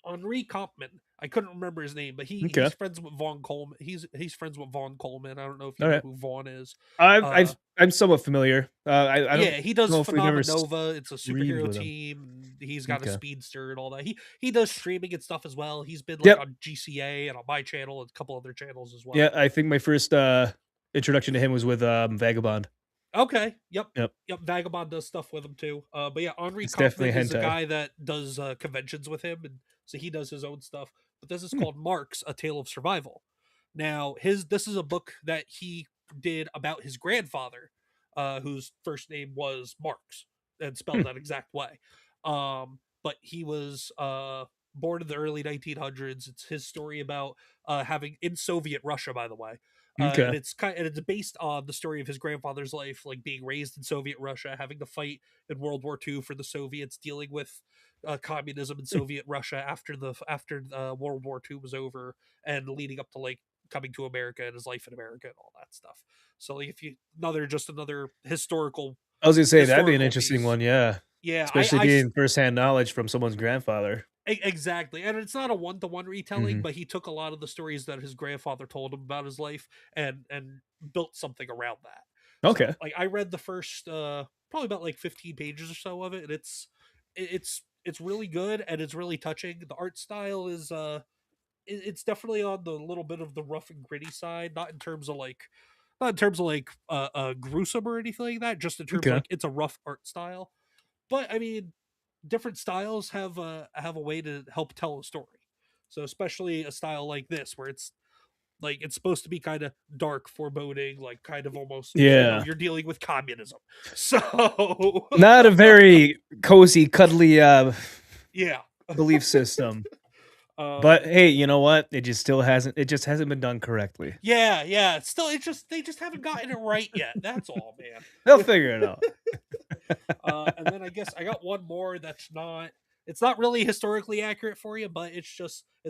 Henri Kampmann. I couldn't remember his name, but Okay. he's friends with Vaughn Coleman. He's friends with Vaughn Coleman. I don't know if you All know right. who Vaughn is. I'm somewhat familiar. I don't. Yeah, he does know if we've never Phenomena Nova. It's a read superhero with him. team. And he's got a Okay. speedster and all that. He does streaming and stuff as well. He's been like Yep. on GCA and on my channel and a couple other channels as well. Yeah, I think my first introduction to him was with Vagabond. Okay. Yep. Yep. Vagabond does stuff with him too. But yeah, Henri It's definitely Kampmann is a hentai. guy that does conventions with him, and so he does his own stuff. But this is called Marks: A Tale of Survival. Now, this is a book that he did about his grandfather, whose first name was Marks and spelled that exact way. But he was born in the early 1900s. It's his story about having in Soviet Russia, by the way. And Okay. it's based on the story of his grandfather's life, like being raised in Soviet Russia, having to fight in World War II for the Soviets, dealing with communism in Soviet Russia after World War II was over, and leading up to like coming to America and his life in America and all that stuff. So like, if you another historical, I was gonna say that'd be an historical interesting piece. one. Yeah, yeah, especially getting firsthand knowledge from someone's grandfather. Exactly, and it's not a one-to-one retelling, Mhm. but he took a lot of the stories that his grandfather told him about his life and built something around that. So, Okay. like I read the first probably about like 15 pages or so of it, and it's really good and it's really touching. The art style is it's definitely on the little bit of the rough and gritty side, not in terms of like gruesome or anything like that, just in terms Okay. of like it's a rough art style. But I mean, different styles have a way to help tell a story. So especially a style like this, where it's like it's supposed to be kind of dark, foreboding, like kind of almost Yeah. you're dealing with communism. So Not a very cozy, cuddly yeah. belief system. But hey, you know what? It just hasn't been done correctly. yeah. It's still they just haven't gotten it right yet. That's all, man. They'll figure it out. And then I guess I got one more that's it's not really historically accurate for you, but it's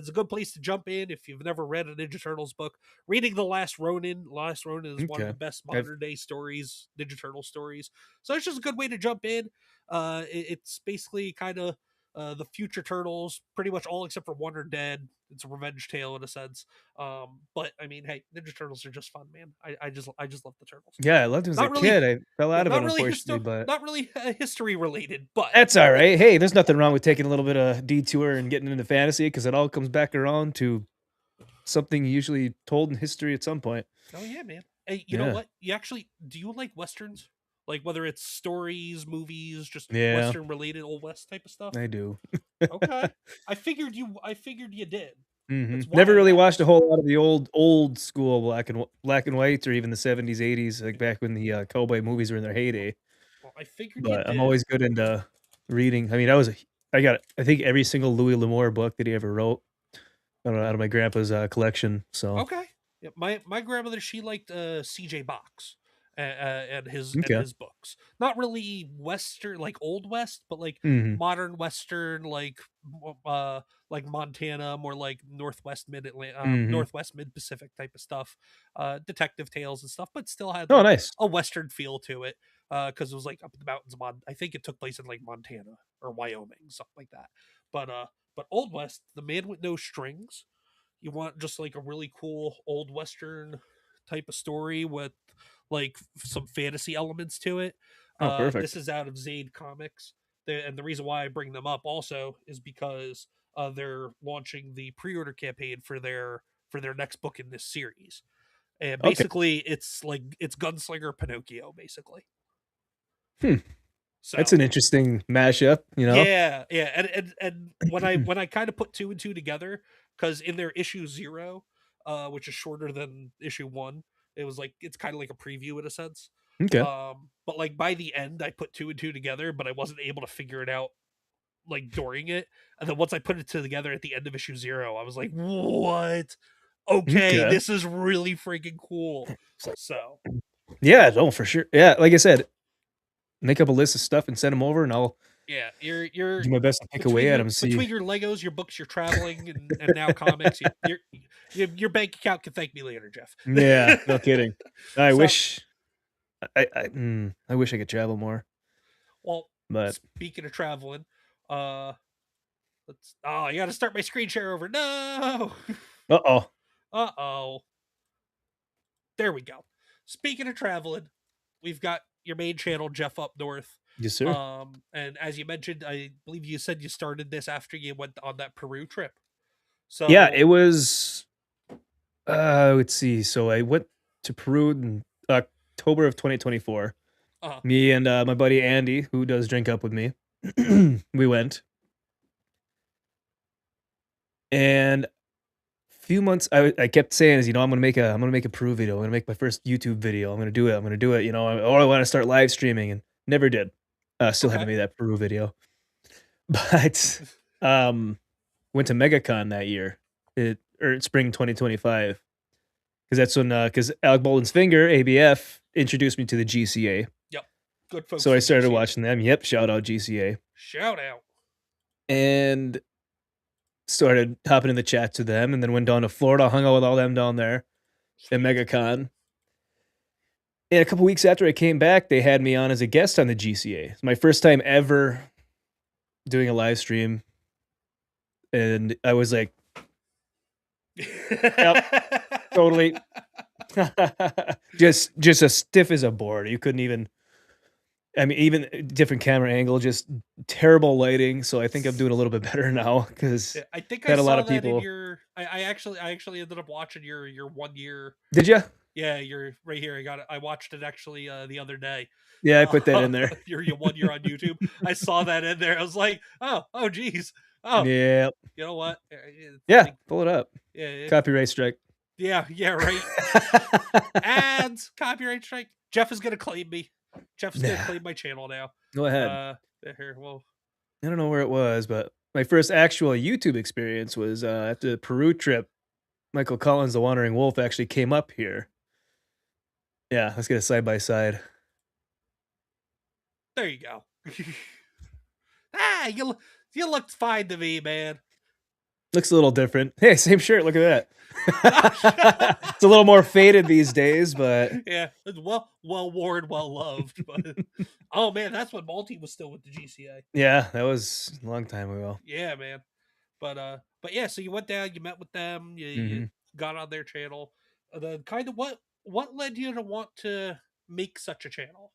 a good place to jump in if you've never read a Ninja Turtles book. Reading The Last Ronin. Last Ronin is one of Okay. the best modern day stories, Ninja Turtle stories. So it's just a good way to jump in. It's basically kind of the future Turtles, pretty much all except for one are dead. It's a revenge tale in a sense. But I mean, hey, Ninja Turtles are just fun, man. I just love the Turtles. Yeah, I loved him as Not a really- kid. I fell out of it, not really unfortunately, but not really history related, but that's all right. Hey, there's nothing wrong with taking a little bit of detour and getting into fantasy because it all comes back around to something usually told in history at some point. oh yeah, man. Hey, you know Yeah. what? Do you like westerns? Like whether it's stories, movies, just Yeah. western related, old west type of stuff. I do. Okay, I figured you did. That's why Never I really asked. watched a whole lot of the old school black and white or even the 70s, 80s, like back when the cowboy movies were in their heyday. Well, I figured you But did. I'm always good into reading. I mean, I got I think every single Louis L'Amour book that he ever wrote. out of my grandpa's collection. So Okay. Yeah, my grandmother, she liked CJ Box and okay. his books. Not really Western, like Old West, but like Hmm. modern Western, like Montana, more like Hmm. Northwest Mid Pacific type of stuff, detective tales and stuff, but still had Oh, like nice. a Western feel to it. Because it was like up in the mountains of I think it took place in like Montana or Wyoming, something like that. But Old West, The Man with No Strings, you want just like a really cool old western type of story with like some fantasy elements to it. Oh, This perfect. is out of Zade Comics. And the reason why I bring them up also is because they're launching the pre-order campaign for their next book in this series. And Okay. basically it's Gunslinger Pinocchio basically. Hmm. That's So an interesting mashup. yeah, yeah, and when I kind of put two and two together, because in their issue 0, which is shorter than issue 1, it was like it's kind of like a preview in a sense. Okay. But like by the end, I put two and two together, but I wasn't able to figure it out like during it. And then once I put it together at the end of issue 0, I was like, what? Okay, Okay. this is really freaking cool. So Yeah. No, for sure. Yeah. Like I said, make up a list of stuff and send them over, and I'll yeah, you're do my best to pick away at them. See. between your Legos, your books, your traveling, and now comics. Your bank account can thank me later, Jeff. Yeah. No kidding. I So, wish. I wish I could travel more, well, but speaking of traveling, uh, let's. Oh, I got to start my screen share over. No. oh. Uh-oh. There we go. Speaking of traveling, we've got your main channel, Jeff Up North. Yes, sir. And as you mentioned, I believe you said you started this after you went on that Peru trip. Yeah, So, it was. Let's see. So I went to Peru in October of 2024. uh, Me and my buddy Andy, who does Drink Up with me, we went. And few months, I kept saying, is I'm gonna make a Peru video. I'm gonna make my first YouTube video. I'm gonna do it. I'm gonna do it. Or I want to start live streaming, and never did. Still haven't okay. made that Peru video, but um, went to MegaCon that year, spring 2025, because that's when because Alec Baldwin's Finger ABF introduced me to the GCA. Yep. Good folks. So I at started GCA. watching them. Yep, shout out GCA, Shout out. and started hopping in the chat to them, and then went down to Florida, hung out with all them down there at Sweet. MegaCon. And a couple weeks after I came back, they had me on as a guest on the GCA. It's my first time ever doing a live stream, and I was like, totally, just as stiff as a board. You couldn't even. I mean, even different camera angle, just terrible lighting. So I think I'm doing a little bit better now because Yeah, I think I had a lot saw of that in people. your. I actually ended up watching your 1 year. Did you? Yeah, you're right here. I got it. I watched it actually the other day. Yeah, I put that in there. Your 1 year on YouTube. I saw that in there. I was like, oh, geez. Oh, Yeah, you know what? It's yeah. like, Pull it up. yeah, Copyright strike. yeah, right. Ads, copyright strike. Jeff is gonna claim me. Jeff's gonna Nah, claim my channel now. go ahead. Here, well, I don't know where it was, but my first actual YouTube experience was after the Peru trip. Michael Collins, the Wandering Wolf, actually came up here. Yeah, let's get a side by side. there you go. You looked fine to me, man. Looks a little different. Hey, same shirt. Look at that. It's a little more faded these days, but Yeah, it's well worn, well loved. But oh man, that's when Malty was still with the GCA. yeah, that was a long time ago. Yeah, man. But yeah, so you went down, you met with them, you Hmm. got on their channel. And then kind of what led you to want to make such a channel?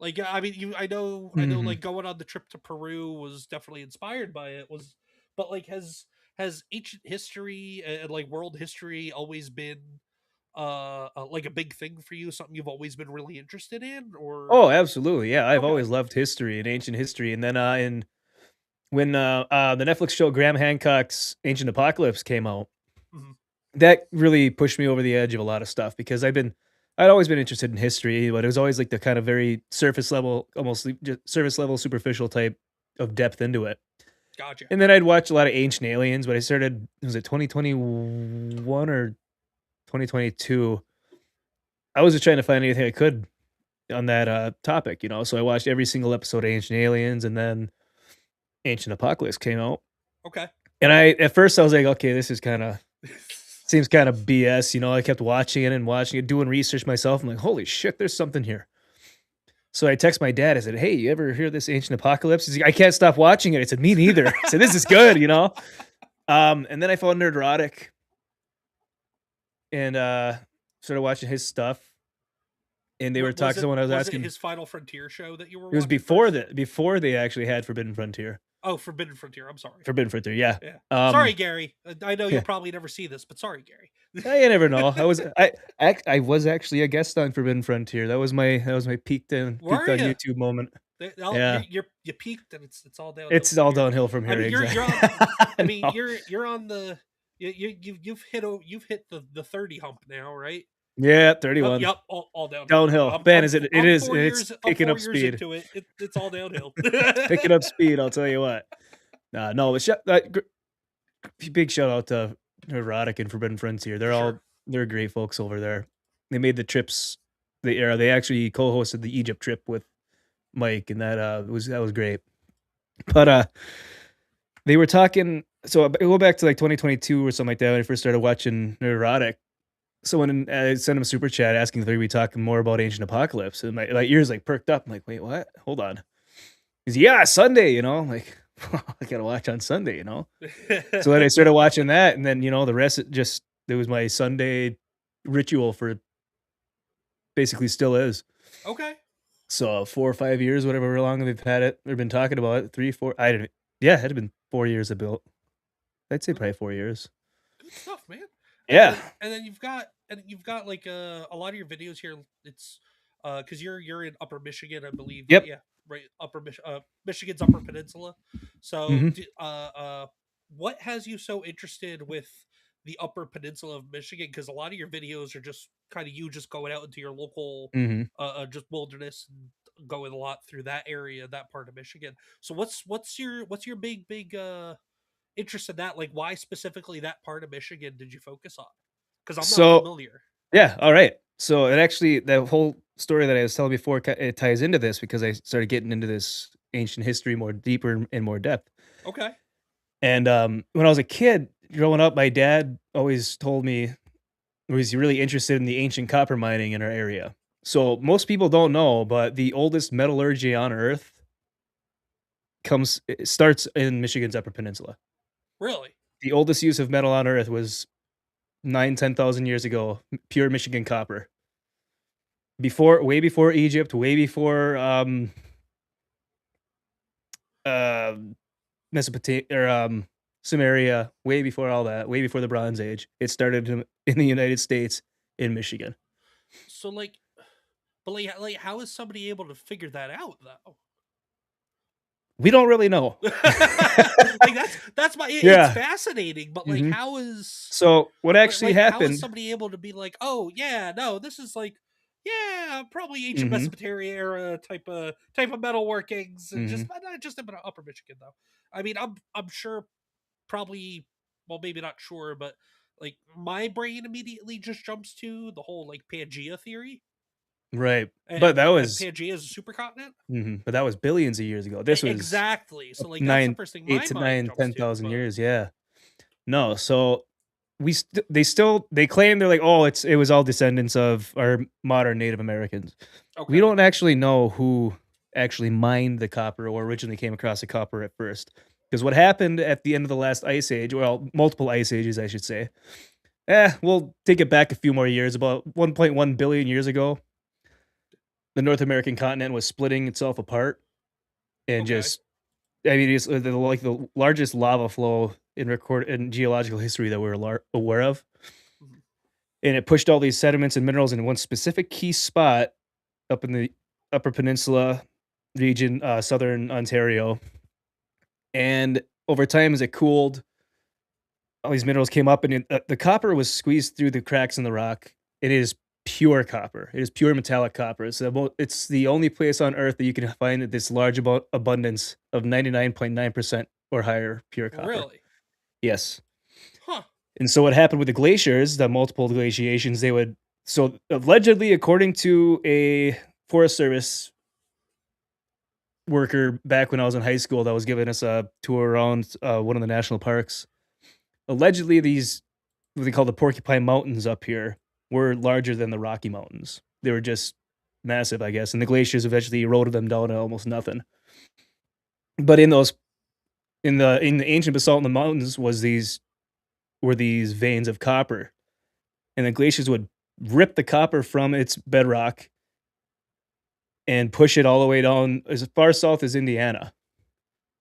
Like, I mean, I know, Hmm. like going on the trip to Peru was definitely inspired by it. But like, has ancient history and like world history always been like a big thing for you? Something you've always been really interested in, or Oh, absolutely. Yeah, I've okay, always loved history and ancient history. And then in when the Netflix show Graham Hancock's Ancient Apocalypse came out, mhm, that really pushed me over the edge of a lot of stuff because I'd always been interested in history, but it was always like the kind of very surface level, almost just surface level, superficial type of depth into it. Gotcha. And then I'd watch a lot of Ancient Aliens, but I started, was it 2021 or 2022? I was just trying to find anything I could on that topic, you know. So I watched every single episode of Ancient Aliens, and then Ancient Apocalypse came out. Okay. And at first I was like, okay, this is kind of seems kind of BS, you know. I kept watching it and watching it, doing research myself. I'm like, holy shit, there's something here. So I text my dad. I said, hey, you ever hear this Ancient Apocalypse? He's like, I can't stop watching it. I said, me neither. I said, this is good, you know. And then I found Nerdrotic and started watching his stuff. And they were talking to when I was asking. It his Final Frontier show that you were? It was watching before they actually had Forbidden Frontier. Oh, Forbidden Frontier. I'm sorry. Forbidden Frontier, yeah. Yeah. Sorry, Gary. I know you'll probably never see this, but sorry, Gary. You never know. I was actually a guest on Forbidden Frontier. That was my peaked on YouTube moment. Yeah. You peaked, and it's all downhill. It's all downhill from here. You're on the you've hit the 30 hump now, right? Yeah, 31. Yep, all downhill. Downhill. It's picking up speed. It's all downhill. Picking up speed, I'll tell you what. No, but big shout out to Nerdrotic and Forbidden Frontier. They're great folks over there. They made the trips. They actually co-hosted the Egypt trip with Mike, and that was great. But they were talking. So I go back to like 2022 or something like that when I first started watching Nerdrotic. Someone sent him a super chat asking if we talking more about Ancient Apocalypse, and my ears like perked up. I'm like, wait, what? Hold on. He's Sunday, you know. I'm like, I gotta watch on Sunday, you know. So then I started watching that, and then the rest it was my Sunday ritual for. Basically, still is. Okay. So 4 or 5 years, whatever long they've had it, they've been talking about it. 3, 4. I didn't. Yeah, it had been 4 years I built. I'd say probably 4 years. Good stuff, man. Yeah. And then you've got like a lot of your videos here. It's because you're in Upper Michigan, I believe. Yep. Yeah. Right. Michigan's Upper Peninsula. So, what has you so interested with the Upper Peninsula of Michigan? Because a lot of your videos are just kind of you just going out into your local just wilderness and going a lot through that area, that part of Michigan. So what's your big interest in that? Like, why specifically that part of Michigan did you focus on? Because I'm not familiar. Yeah, all right. So it actually, the whole story that I was telling before, it ties into this because I started getting into this ancient history more deeper and more depth. Okay. And when I was a kid growing up, my dad always told me he was really interested in the ancient copper mining in our area. So most people don't know, but the oldest metallurgy on Earth starts in Michigan's Upper Peninsula. Really? The oldest use of metal on Earth was 10,000 years ago, pure Michigan copper. Way before Egypt, way before Mesopotamia or Sumeria, way before all that, way before the Bronze Age. It started in the United States in Michigan. So like how is somebody able to figure that out though? We don't really know. Like that's my it's fascinating, but like how is so what actually happened? How is somebody able to be like, oh yeah, no, this is like probably ancient Mesopotamia era type of metal workings, and just not just in Upper Michigan though. I mean, I'm sure, probably, well, maybe not sure, but like my brain immediately just jumps to the whole like Pangea theory. Right, but that was Pangea is a supercontinent. But that was billions of years ago. This was exactly so like that's the first thing. 8 to 9, 10,000 years. Yeah, no. So they claim they're like, oh, it was all descendants of our modern Native Americans. Okay. We don't actually know who actually mined the copper or originally came across the copper at first, because what happened at the end of the last ice age, well, multiple ice ages, I should say. We'll take it back a few more years. About 1.1 billion years ago, the North American continent was splitting itself apart, and it's like the largest lava flow in geological history that we're aware of. And it pushed all these sediments and minerals in one specific key spot up in the Upper Peninsula region, southern Ontario. And over time, as it cooled, all these minerals came up, and the copper was squeezed through the cracks in the rock. It is pure copper. It is pure metallic copper. It's the only place on Earth that you can find this large abundance of 99.9% or higher pure copper. Really? Yes. Huh. And so what happened with the glaciers, the multiple glaciations, so allegedly, according to a Forest Service worker back when I was in high school that was giving us a tour around one of the national parks, allegedly these, what they call the Porcupine Mountains up here, were larger than the Rocky Mountains. They were just massive, I guess, and the glaciers eventually eroded them down to almost nothing. But in the ancient basalt in the mountains were these veins of copper, and the glaciers would rip the copper from its bedrock and push it all the way down as far south as Indiana.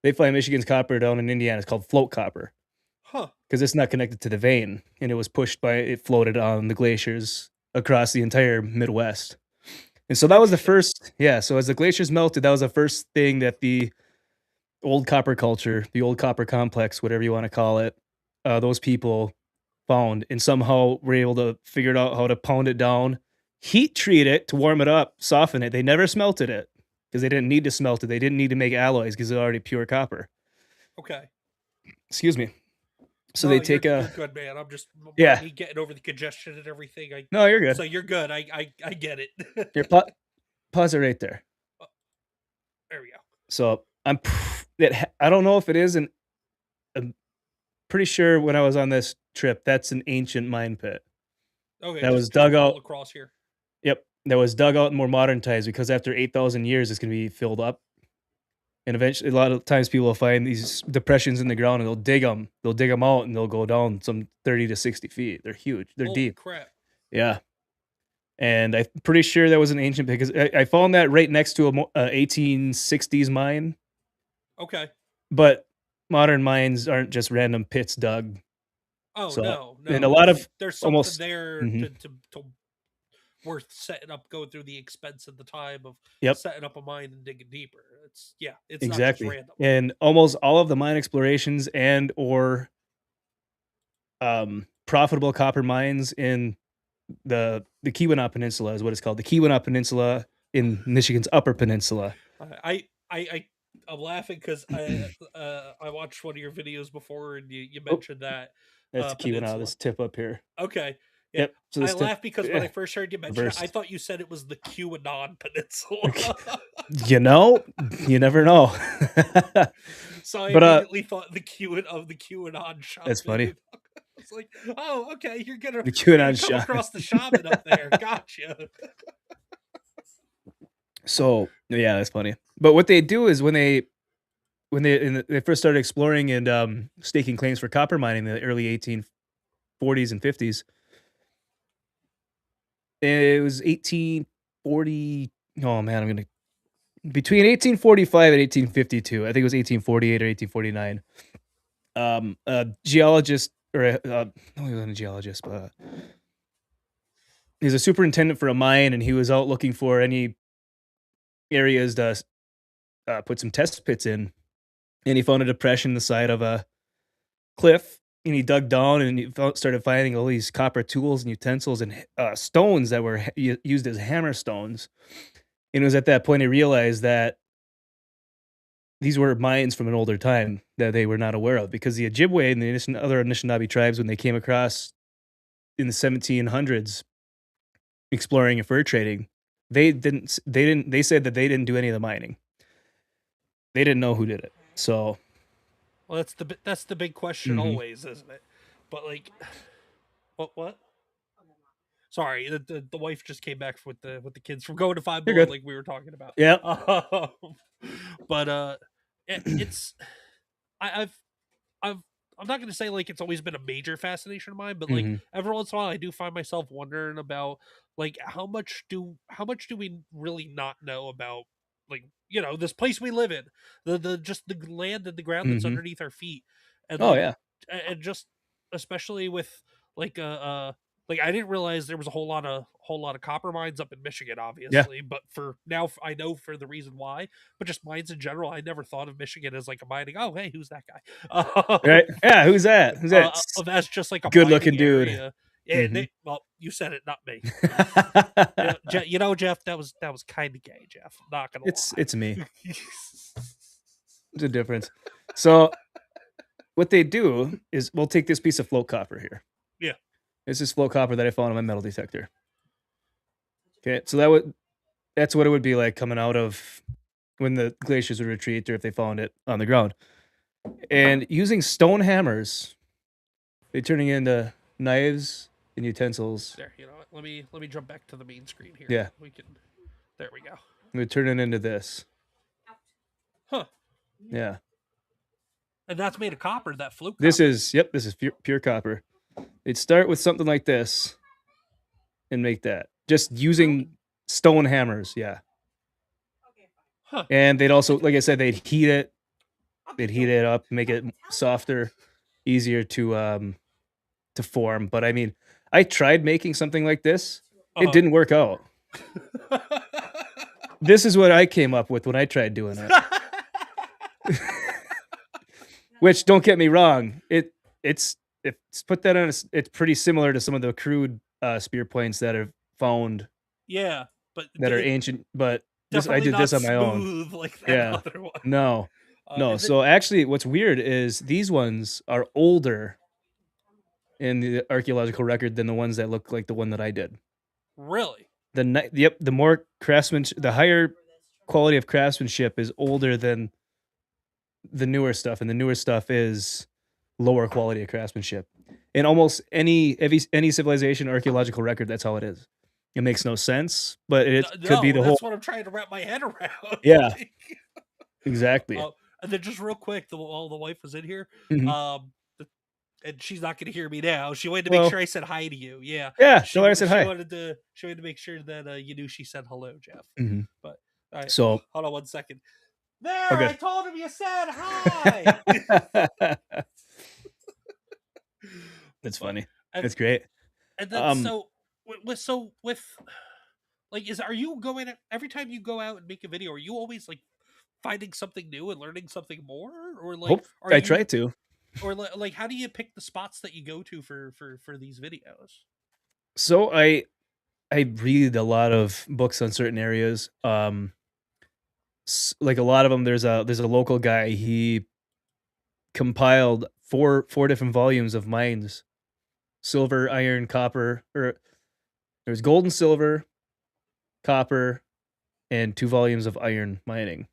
They find Michigan's copper down in Indiana. It's called float copper Huh. because it's not connected to the vein, and it floated on the glaciers across the entire Midwest. And so that was the first, yeah. So as the glaciers melted, that was the first thing that the old copper culture, the old copper complex, whatever you want to call it, those people found, and somehow were able to figure out how to pound it down, heat treat it to warm it up, soften it. They never smelted it because they didn't need to smelt it. They didn't need to make alloys because it's already pure copper. Okay. Excuse me. So No, they take you're good, man. I'm just Yeah. me getting over the congestion and everything. No, you're good. So you're good. I get it. Here, pause it right there. There we go. So I don't know if it is I'm pretty sure when I was on this trip, that's an ancient mine pit. Okay. That just was dug all out. across here. Yep. That was dug out in more modern times because after 8,000 years, it's going to be filled up. And eventually, a lot of times people will find these depressions in the ground and they'll dig them. They'll dig them out and they'll go down some 30 to 60 feet. They're huge. They're Holy deep. crap. Yeah. And I'm pretty sure that was an ancient pit because I found that right next to a 1860s mine. Okay. But modern mines aren't just random pits dug. Oh, So, no. and a lot of there's something almost- there Mhm. to worth setting up, going through the expense and the time of Yep. setting up a mine and digging deeper. It's Exactly. not just random. And almost all of the mine explorations and or profitable copper mines in the Keweenaw Peninsula is what it's called. The Keweenaw Peninsula in Michigan's Upper Peninsula. I'm laughing because I watched one of your videos before and you mentioned that. That's the Keweenaw, peninsula. this tip up here. Okay. Yeah. Yep. So I this tip, laughed because when I first heard you mention it, reversed. I thought you said it was the QAnon Peninsula. You never know. So I But, immediately thought the QAnon shaman. That's funny. It's like, oh, okay, you're gonna The QAnon come shaman. across the shaman up there. Gotcha. So yeah, that's funny. But what they do is when they first started exploring and staking claims for copper mining in the early 1840s and 50s, it was 1840. Oh man, between 1845 and 1852. I think it was 1848 or 1849. A geologist no, he wasn't a geologist, but he's a superintendent for a mine, and he was out looking for any areas to put some test pits in, and he found a depression in the side of a cliff, and he dug down and he started finding all these copper tools and utensils and stones that were used as hammer stones. And it was at that point he realized that these were mines from an older time that they were not aware of, because the Ojibwe and the other Anishinaabe tribes, when they came across in the 1700s exploring and fur trading, they said that they didn't do any of the mining. They didn't know who did it. So, well, that's the big question Mhm. always, isn't it? But like, what? Sorry, the wife just came back with the kids from going to Five You're Below, good. like we were talking about. yeah. But it's I'm not gonna say like it's always been a major fascination of mine, but like Mhm. every once in a while I do find myself wondering about like how much do we really not know about, like, this place we live in, the just the land and the ground that's Mhm. underneath our feet, and Oh like, yeah. and just especially with like I didn't realize there was a whole lot of copper mines up in Michigan, obviously. But for now, I know for the reason why. But just mines in general, I never thought of Michigan as like a mining. Oh, hey, who's that guy? Right. Yeah. Who's that? Who's that? As just like a Good-looking mining dude. area. Yeah, Mhm. well, you said it, not me. Jeff, that was kind of gay, Jeff. Not gonna lie. It's me. It's a difference. So what they do is we'll take this piece of float copper here. Yeah. This is float copper that I found on my metal detector. Okay, so that's what it would be like coming out of when the glaciers would retreat or if they found it on the ground. And using stone hammers, they're turning into knives and utensils. There, you know what? Let me jump back to the main screen here. Yeah. We can. There we go. They turn it into this. Huh. Yeah. And that's made of copper. That flute. This copper. this is pure copper. They'd start with something like this and make that. Just using stone hammers, yeah. Huh. And they'd also, like I said, they'd heat it. They'd heat it up, make it softer, easier to form. But I mean, I tried making something like this. It didn't work out. This is what I came up with when I tried doing it. Which, don't get me wrong, it's put that on. It's pretty similar to some of the crude spear points that are found Yeah, but that are ancient. But I did this on my own. Like that Yeah, other one. no. So actually, what's weird is these ones are older in the archaeological record than the ones that look like the one that I did. Really? The more craftsmanship, the higher quality of craftsmanship is older than the newer stuff, and the newer stuff is lower quality of craftsmanship. In almost any civilization archaeological record, that's how it is. It makes no sense, but it could be the whole. That's what I'm trying to wrap my head around. Yeah, exactly. And then just real quick, while the wife was in here, Mhm. and she's not going to hear me now. She wanted to make sure I said hi to you. Yeah. Yeah, tell her I said hi. She wanted to make sure that you knew she said hello, Jeff. Mhm. But all right, So hold on 1 second. There, Okay. I told him you said hi. That's funny. And, That's great. and then with like, are you going every time you go out and make a video? Are you always like finding something new and learning something more, or like I try to. or like how do you pick the spots that you go to for these videos? So I read a lot of books on certain areas. Like a lot of them, there's a local guy. He compiled four different volumes of mines: silver, iron, copper. Or there's gold and silver, copper, and 2 volumes of iron mining.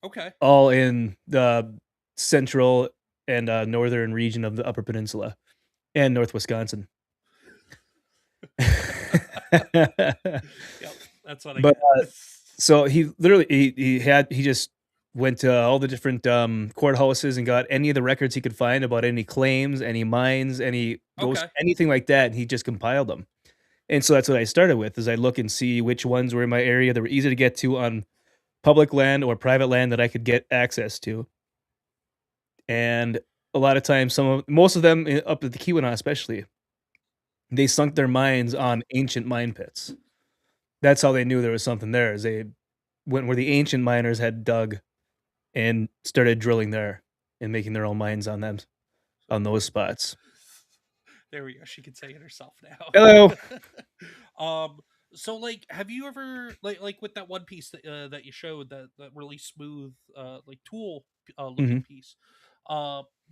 Okay. All in the central and northern region of the Upper Peninsula and North Wisconsin. Yep, that's what I But get. so he literally he just went to all the different courthouses and got any of the records he could find about any claims, any mines, any ghost, Okay. anything like that, and he just compiled them. And so that's what I started with, is I look and see which ones were in my area that were easy to get to on public land or private land that I could get access to. And a lot of times, most of them up at the Keweenaw especially, they sunk their mines on ancient mine pits. That's how they knew there was something there. Is they went where the ancient miners had dug and started drilling there and making their own mines on them, on those spots. There we go. She can say it herself now. Hello. So like, have you ever like with that one piece that you showed, that really smooth like tool looking piece?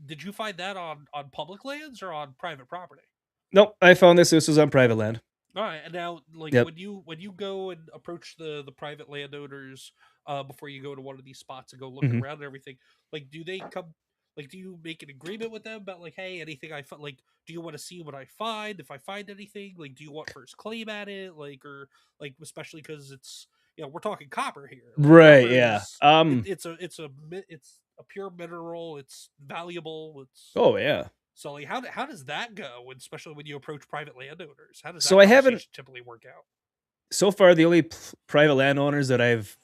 Did you find that on public lands or on private property? Nope, I found this. This was on private land. All right, and now like Yep. when you go and approach the private landowners before you go to one of these spots and go look Mhm. around and everything, like do they come, like do you make an agreement with them about like, hey, anything I find, like do you want to see what I find? If I find anything, like do you want first claim at it, like, or like, especially because it's, you know, we're talking copper here, like, Right. copper Yeah. it's a pure mineral, it's valuable, it's Oh yeah. so like how does that go, especially when you approach private landowners? How does that So I haven't conversation typically work out? so far. The only private landowners that I've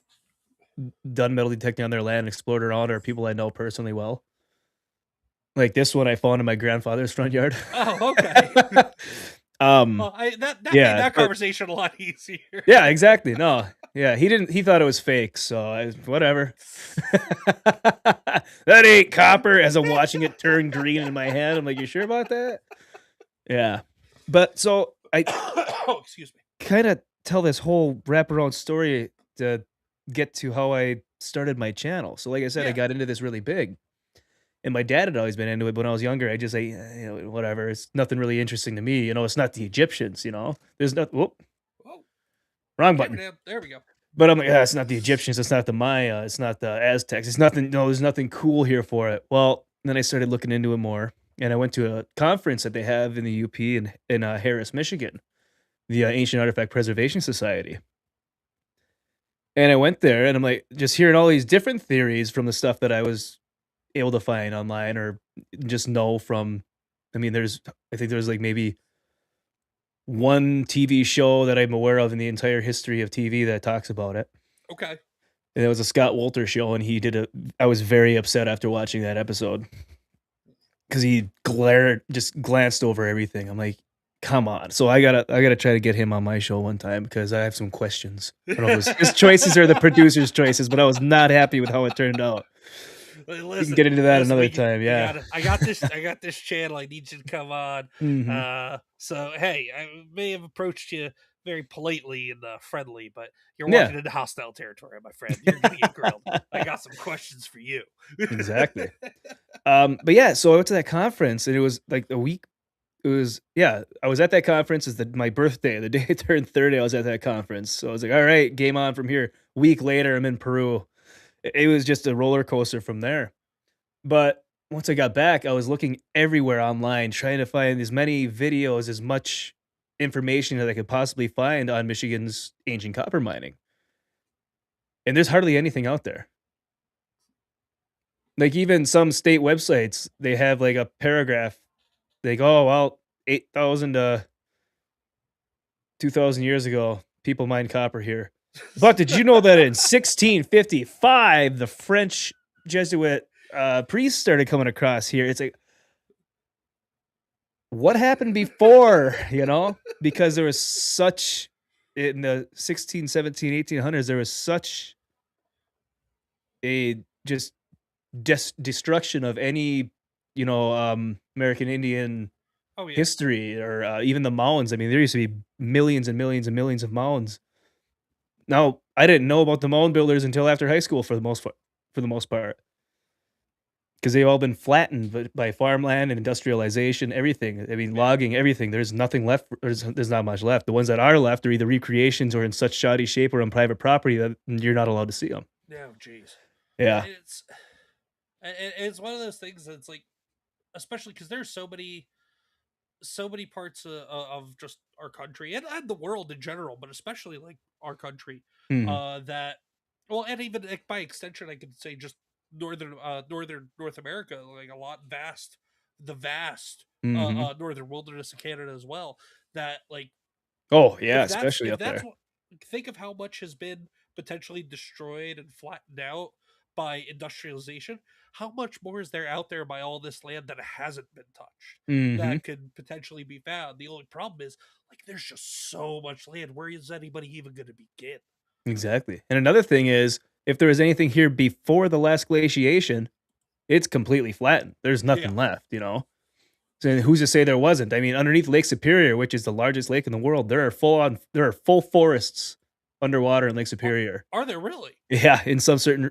done metal detecting on their land and explored around are people I know personally well. Like this one I found in my grandfather's front yard. Oh, okay. Well, that yeah, made that but- conversation a lot easier. Yeah, exactly. No, yeah, he thought it was fake, so whatever. That ain't copper. As I'm watching it turn green in my hand, I'm like, you sure about that? Yeah, but so I Oh, excuse me. kind of tell this whole wraparound story to get to how I started my channel. So, like I said, I Yeah. got into this really big, And my dad had always been into it, but when I was younger, I just say, whatever. It's nothing really interesting to me. It's not the Egyptians. There's not. Whoop, Whoa, wrong camera button. down. There we go. But I'm like, it's not the Egyptians. It's not the Maya. It's not the Aztecs. It's nothing. No, there's nothing cool here for it. Well, then I started looking into it more, and I went to a conference that they have in the UP in Harris, Michigan, the Ancient Artifact Preservation Society. And I went there, and I'm like, just hearing all these different theories from the stuff that I was able to find online or just know from. I mean, I think there's like maybe one TV show that I'm aware of in the entire history of TV that talks about it. Okay. And it was a Scott Wolter show, and I was very upset after watching that episode because he just glanced over everything. I'm like, come on. So I gotta try to get him on my show one time because I have some questions. I don't know if his choices are the producer's choices, but I was not happy with how it turned out. Listen, we can get into that another time. we Yeah. I got this channel. I need you to come on. Mhm. So hey, I may have approached you very politely and friendly, but you're Yeah. walking into hostile territory, my friend. You're gonna get grilled. I got some questions for you. Exactly. But yeah, so I went to that conference, and it was like a week. I was at that conference. It's my birthday, the day I turned 30. I was at that conference, so I was like, all right, game on from here. Week later, I'm in Peru. It was just a roller coaster from there. But once I got back, I was looking everywhere online, trying to find as many videos, as much information that I could possibly find on Michigan's ancient copper mining. And there's hardly anything out there. Like even some state websites, they have like a paragraph. They go, oh, well, 8,000 to 2,000 years ago, people mined copper here. But did you know that in 1655, the French Jesuit priests started coming across here? It's like, what happened before, Because there was such, in the 16, 17, 1800s, there was such a just destruction of any, American Indian Oh yeah. history or even the mounds. I mean, there used to be millions and millions and millions of mounds. Now, I didn't know about the mound builders until after high school for the most part, because they've all been flattened by farmland and industrialization, everything. I mean, logging, everything. There's nothing left. There's not much left. The ones that are left are either recreations or in such shoddy shape or on private property that you're not allowed to see them. No, jeez. Yeah. It's one of those things that's like, especially because there's so many parts of just our country and the world in general, but especially like our country, Mhm. that, well, and even like, by extension, I could say just northern North America, like the vast Mhm. northern wilderness of Canada as well. That like, Oh, yeah, if especially up that's there. what, think of how much has been potentially destroyed and flattened out by industrialization. How much more is there out there by all this land that hasn't been touched Mhm. that could potentially be found? The only problem is, like, there's just so much land. Where is anybody even going to begin? Exactly. And another thing is, if there was anything here before the last glaciation, it's completely flattened. There's Yeah. nothing left. So who's to say there wasn't? I mean, underneath Lake Superior, which is the largest lake in the world, there are full forests underwater in Lake Superior. Are there really? Yeah, in some certain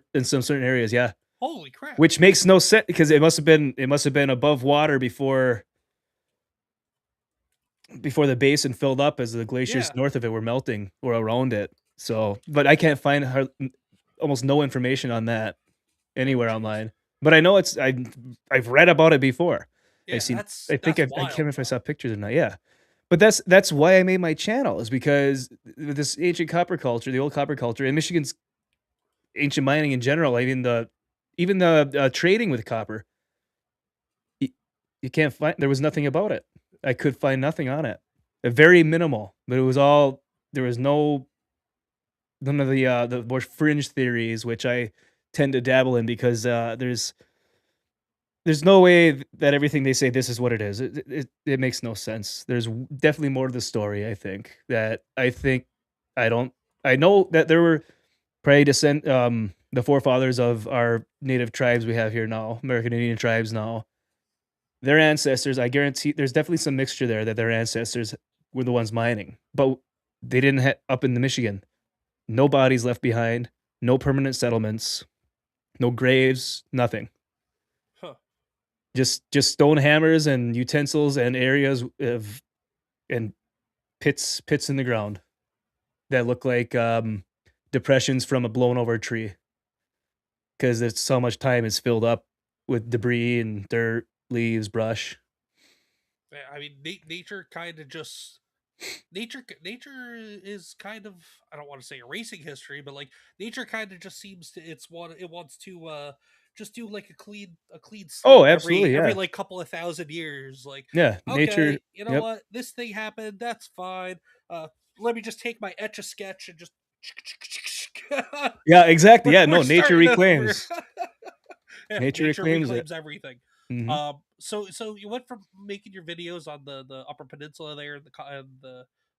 areas, yeah. Holy crap! Which makes no sense because it must have been above water before the basin filled up as the glaciers Yeah. north of it were melting or around it. So, but I can't find almost no information on that anywhere Jeez. online. But I know I've read about it before. Yeah, I think that's I can't wild. remember if I saw pictures or not. Yeah. But that's why I made my channel, is because this ancient copper culture, the old copper culture, and Michigan's ancient mining in general, I mean even the trading with copper, y you can't find there was nothing about it. I could find nothing on it. Very minimal, but it was all there was none of the more fringe theories, which I tend to dabble in because, there's no way that everything they say this is what it is. It makes no sense. There's definitely more to the story, I think I don't I know that there were probably the forefathers of our native tribes we have here now, American Indian tribes now. Their ancestors, I guarantee there's definitely some mixture there that their ancestors were the ones mining, but they didn't up in the Michigan. No bodies left behind, no permanent settlements, no graves, nothing. Huh. just stone hammers and utensils and areas of and pits in the ground that look like depressions from a blown over tree because it's so much time is filled up with debris and dirt, leaves, brush. Yeah, I mean, nature kind of just nature is kind of, I don't want to say erasing history, but like nature kind of just seems to it wants to just do like a clean Oh, sweep absolutely, every yeah. like couple of thousand years. Like, Yeah, nature. okay, you know Yep. what, this thing happened, that's fine. Let me just take my etch a sketch and just Yeah, exactly. Yeah, we're no, nature starting over. reclaims. Yeah, Nature nature reclaims it. reclaims everything. Mhm. So you went from making your videos on the Upper Peninsula there, and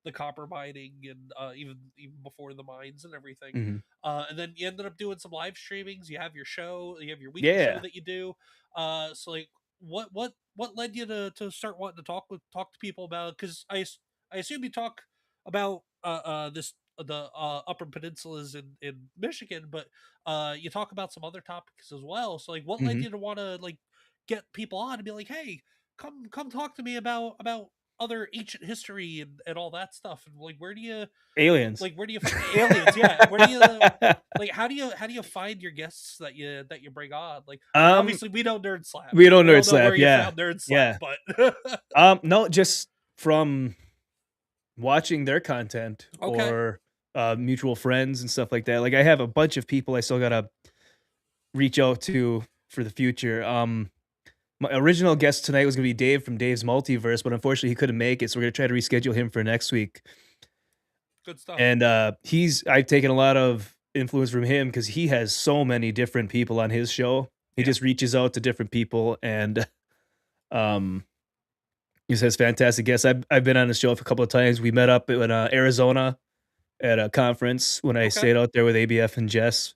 the copper mining, and even before the mines and everything, Mhm. and then you ended up doing some live streamings. You have your show, you have your weekly show Yeah. that you do. So like, what led you to start wanting to talk to people about? Because I assume you talk about this the Upper Peninsulas in Michigan, but you talk about some other topics as well. So like, what led Mhm. you to want to like get people on and be like, hey, come talk to me about other ancient history and all that stuff, and like, Aliens. where do you aliens, yeah, where do you like, how do you find your guests that you bring on? Like, Um, obviously we know Nerd Slap. we don't We nerd don't know slap, where you yeah. found Nerd Slap, Yeah. but No, just from watching their content okay, or, mutual friends and stuff like that. Like, I have a bunch of people I still gotta reach out to for the future. My original guest tonight was gonna be Dave from Dave's Multiverse, but unfortunately he couldn't make it, so we're gonna try to reschedule him for next week. good stuff. And, I've taken a lot of influence from him because he has so many different people on his show. He Yeah. just reaches out to different people and, um, he just has fantastic guests. I've been on his show a couple of times. We met up in, Arizona at a conference when I Okay. stayed out there with ABF and Jess,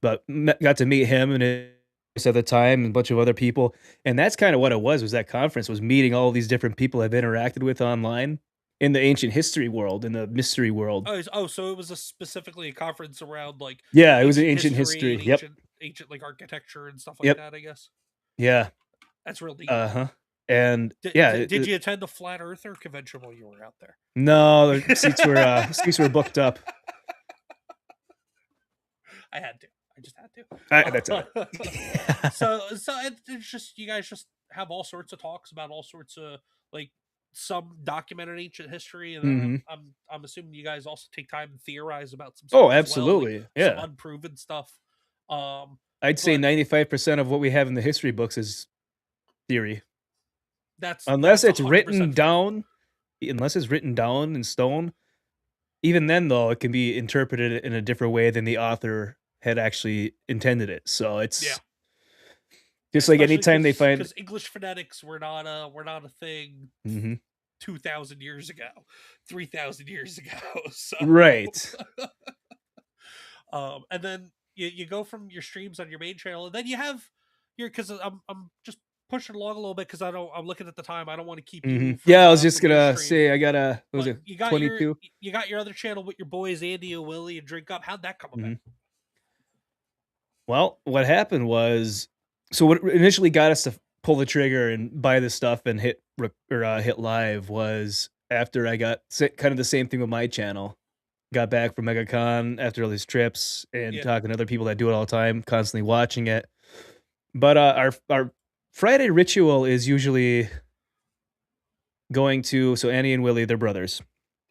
but got to meet him and his at the time and a bunch of other people, and that's kinda what it was that conference, was meeting all these different people I've interacted with online in the ancient history world, in the mystery world. So it was specifically a conference around like Yeah, it was an ancient ancient history history. and Yep, ancient like architecture and stuff like yep, that, I guess. yeah, That's real neat. uh-huh, and yeah, Did you attend the Flat Earther convention while you were out there? no, the seats were booked up. I had to. I just had That's all to. right. It's just, you guys just have all sorts of talks about all sorts of like some documented ancient history, and then Mhm. I'm assuming you guys also take time and theorize about some Oh, stuff as well, like absolutely, some yeah. unproven stuff. Um, I'd say but 95% of what we have in the history books is theory. Unless that's it's 100% written fair. down unless it's written down in stone, even then, though, it can be interpreted in a different way than the author had actually intended it, so Yeah. it's Yeah, just like especially anytime they find. because English phonetics were not a thing Mhm. 2,000 years ago, 3,000 years ago. So, Right. and then you go from your streams on your main channel, and then you have your, because I'm just pushing along a little bit because I'm looking at the time. I don't want to keep you Mhm. Yeah, I was just from your gonna stream, say I got a what was but it, 22? you got your other channel with your boys Andy and Willie and Drink Up. How'd that come about? Mhm. Well, what happened was so what initially got us to pull the trigger and buy this stuff and hit live was after I got kind of the same thing with my channel. Got back from MegaCon after all these trips and Yeah. talking to other people that do it all the time, constantly watching it. But, our Friday ritual is usually going to so Annie and Willie, they're brothers,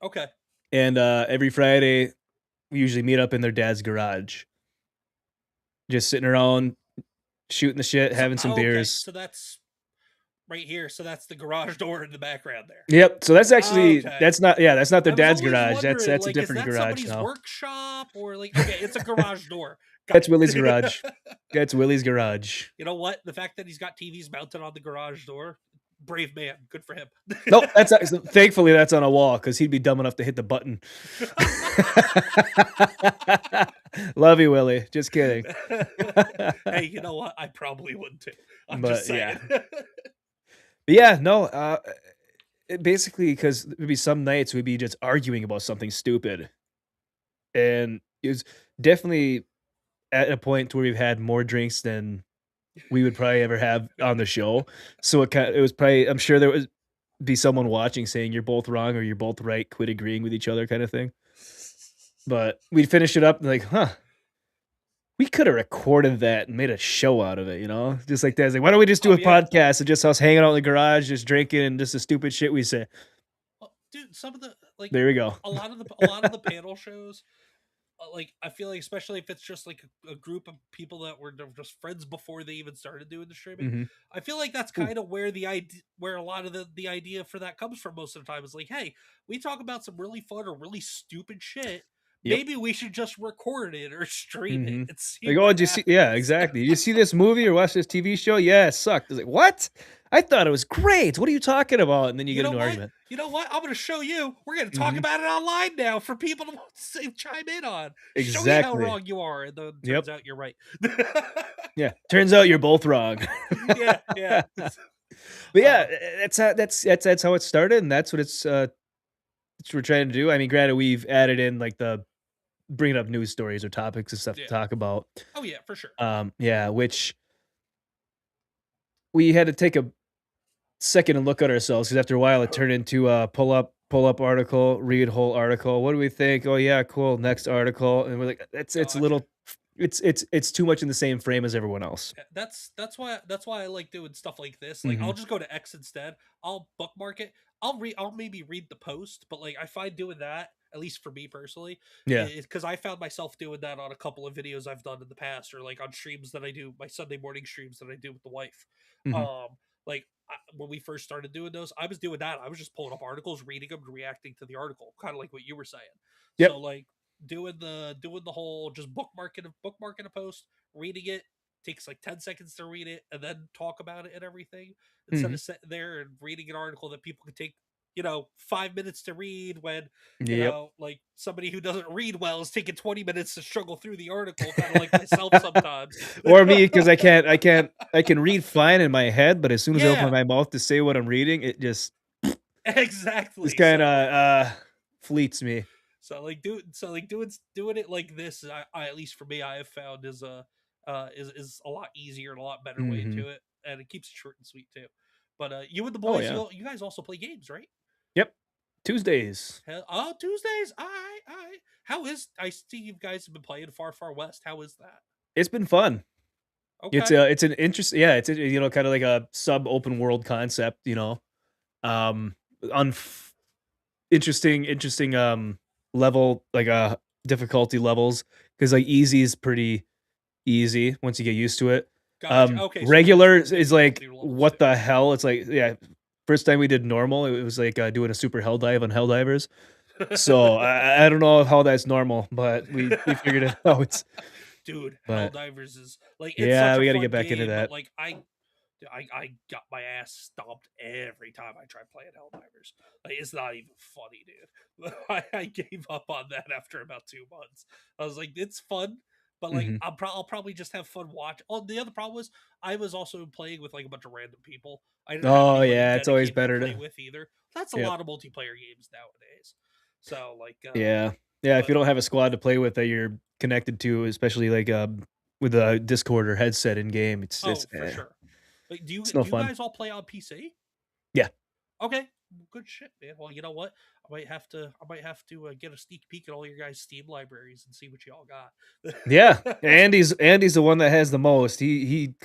Okay. and, every Friday, we usually meet up in their dad's garage, just sitting around, shooting the shit, having some Okay. beers. So that's right here. So that's the garage door in the background there. Yep, so Okay. that's not their I was dad's always garage, wondering, that's a like, is different that garage somebody's now. workshop, or like, okay, it's a garage door. Got That's Willie's it. garage. That's Willie's garage. You know what? The fact that he's got TVs mounted on the garage door, brave man. Good for him. Nope, that's thankfully, that's on a wall because 'cause he'd be dumb enough to hit the button. Love you, Willie, just kidding. Hey, you know what? I probably wouldn't too. I'm just But, saying. yeah. But yeah, no, it basically, because 'cause there'd be some nights we'd be just arguing about something stupid, and it was definitely at a point where we've had more drinks than we would probably ever have on the show. So it was probably, I'm sure there was be someone watching saying you're both wrong or you're both right, quit agreeing with each other kind of thing. But we'd finish it up and like, huh, we could have recorded that and made a show out of it, you know? Just like that. It's like, why don't we just do Oh, a yeah. podcast of just us hanging out in the garage, just drinking and just the stupid shit we say. Well, dude, some of the like There we go. a lot of the panel shows, like I feel like especially if it's just like a group of people that were just friends before they even started doing the streaming, Mhm. I feel like that's Ooh. kind of where where a lot of the idea for that comes from most of the time is like, hey, we talk about some really fun or really stupid shit. Yep. Maybe we should just record it or stream it Mhm. and see Like, oh, what did you see? Yeah, happens." exactly. Did you see this movie or watch this TV show? Yeah, it sucked. It's like, what? I thought it was great. What are you talking about? And then you You get know into an what? argument. You know what? I'm going to show you. We're going to talk Mhm. about it online now for people to chime in on. Show you how Exactly. wrong you are, and then Yep. turns out you're right. Yeah. Turns out you're both wrong. yeah, yeah. But yeah, that's how it started, and that's what that's what we're trying to do. I mean, granted, we've added in like the bringing up news stories or topics and stuff Yeah. to talk about. Oh yeah, for sure. Yeah, which we had to take a second and look at ourselves because after a while it turned into pull up article, read whole article. What do we think? Oh yeah, cool. Next article, and we're like, it's a Gotcha. little, it's too much in the same frame as everyone else. Yeah, that's why I like doing stuff like this. Like I'll Mhm. just go to X instead. I'll bookmark it. I'll maybe read the post, but like I find doing that, at least for me personally, Yeah. because I found myself doing that on a couple of videos I've done in the past, or like on streams that I do, my Sunday morning streams that I do with the wife. Mhm. Like when we first started doing those, I was doing that. I was just pulling up articles, reading them, and reacting to the article, kind of like what you were saying. So Yep. like doing the whole just bookmarking a post, reading it takes like 10 seconds to read it and then talk about it and everything instead Mhm. of sitting there and reading an article that people could take 5 minutes to read when Yep. like somebody who doesn't read well is taking 20 minutes to struggle through the article, kind of like myself sometimes. Or me because I can read fine in my head, but as soon as I open Yeah, my mouth to say what I'm reading, it just exactly. kind of So fleets me. doing it like this, I at least for me, I have found is a lot easier and a lot better way Mhm. to it, and it keeps it short and sweet too. But you and the Oh boys, yeah. you guys also play games, right? Yep. Tuesdays. Oh, Tuesdays. All right, all right. How is? I see you guys have been playing Far Far West. How is that? It's been fun. Okay. It's an interest yeah, it's kind of like a sub open world concept, you know. Um on interesting level like difficulty levels because like easy is pretty easy once you get used to it. Gotcha. Okay, so Regular there's is like difficulty levels what too. the hell? It's like yeah, first time we did normal, it was like doing a super hell dive on hell divers. So I don't know how that's normal, but we figured it out. Dude, But Helldivers is like it's such yeah, a we got to fun get back into game, but that. like I got my ass stomped every time I tried playing Helldivers. Like it's not even funny, dude. I gave up on that after about 2 months. I was like, it's fun, but like Mhm. I'll probably just have fun watch. Oh, the other problem was I was also playing with like a bunch of random people. I didn't have Oh anybody yeah, it's always dedicated to better play to with either. That's a yep. lot of multiplayer games nowadays. So like, Yeah. Yeah, if but you don't have a squad to play with that you're connected to, especially like with a Discord or headset in game, oh, for sure. Like, it's no do you fun. guys all play on PC? Yeah. Okay, good shit, man. Well, you know what? I might have to get a sneak peek at all your guys' Steam libraries and see what y'all got. Yeah. Andy's the one that has the most. He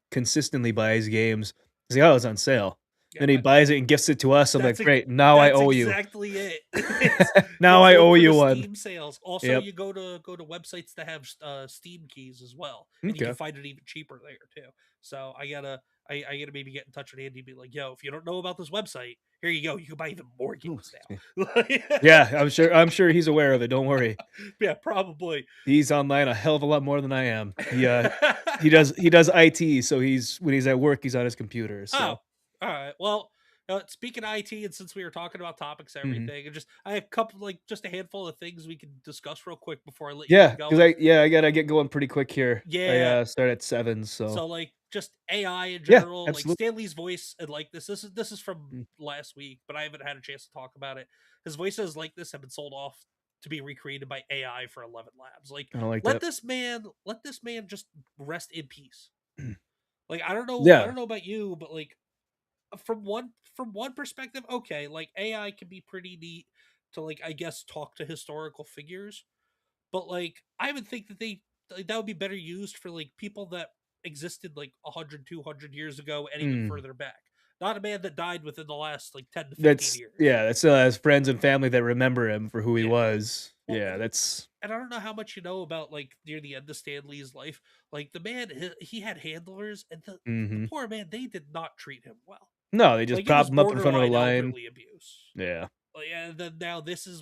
consistently buys games. He's like, "Oh, it's on sale." Yeah, Then he buys it and gifts it to us. I'm like, that's "Great, now I that's owe you. exactly it. it's Now it's I look owe for you the one." Steam sales. Also, Yep. you go to websites that have Steam keys as well, and you Okay. can find it even cheaper there too. So I gotta maybe get in touch with Andy and be like, yo, if you don't know about this website, here you go. You can buy even more Ooh, games excuse me. now. Yeah, I'm sure he's aware of it. Don't worry. Yeah, probably. He's online a hell of a lot more than I am. He does IT, so when he's at work, he's on his computer. Oh, So all right. Well, speaking of IT, and since we were talking about topics, and mhm. everything, and just I have a couple, like just a handful of things we can discuss real quick before I let you Yeah, get because going. I gotta get going pretty quick here. Yeah. I start at 7, so So like just AI in yeah, general, like absolutely. Stanley's voice and like this is from Mm, last week, but I haven't had a chance to talk about it. His voices like this have been sold off to be recreated by AI for 11 Labs. Like I don't like that. let this man just rest in peace. Like I Yeah. don't know about you, but like from one perspective, okay, like AI can be pretty neat to like I guess talk to historical figures, but like I would think that that would be better used for like people that existed like 100, 200 years ago and even Mm. further back. Not a man that died within the last like 10 to 15 That's years. yeah, that still has friends and family that remember him for who he Yeah. was. Well, Yeah, that's and I don't know how much you know about like near the end of Stan Lee's life. Like the man, he had handlers, and the mhm. poor man, they did not treat him well. No, they just Like it prop was him up in front of a borderline line. elderly abuse. Yeah. Like, and then now this is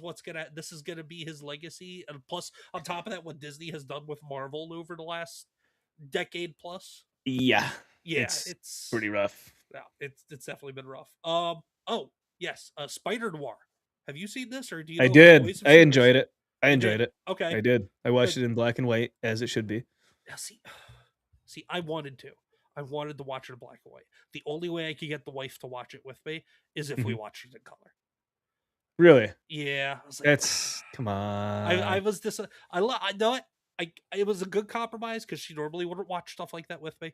gonna be his legacy, and plus on top of that, what Disney has done with Marvel over the last decade plus. Yeah. Yeah, It's it's pretty rough. yeah, it's definitely been rough. Oh yes, Spider Noir. Have you seen this, or do you I know if the did. boys have I seen this? enjoyed it. I You enjoyed did. it. Okay. I did. I watched Good. it in black and white as it should be. Now, see, I wanted to. I wanted to watch it in black and white. The only way I could get the wife to watch it with me is if we Mhm. watched it in color. Really? Yeah, I was like, That's come I on. was I know it. It was a good compromise because she normally wouldn't watch stuff like that with me.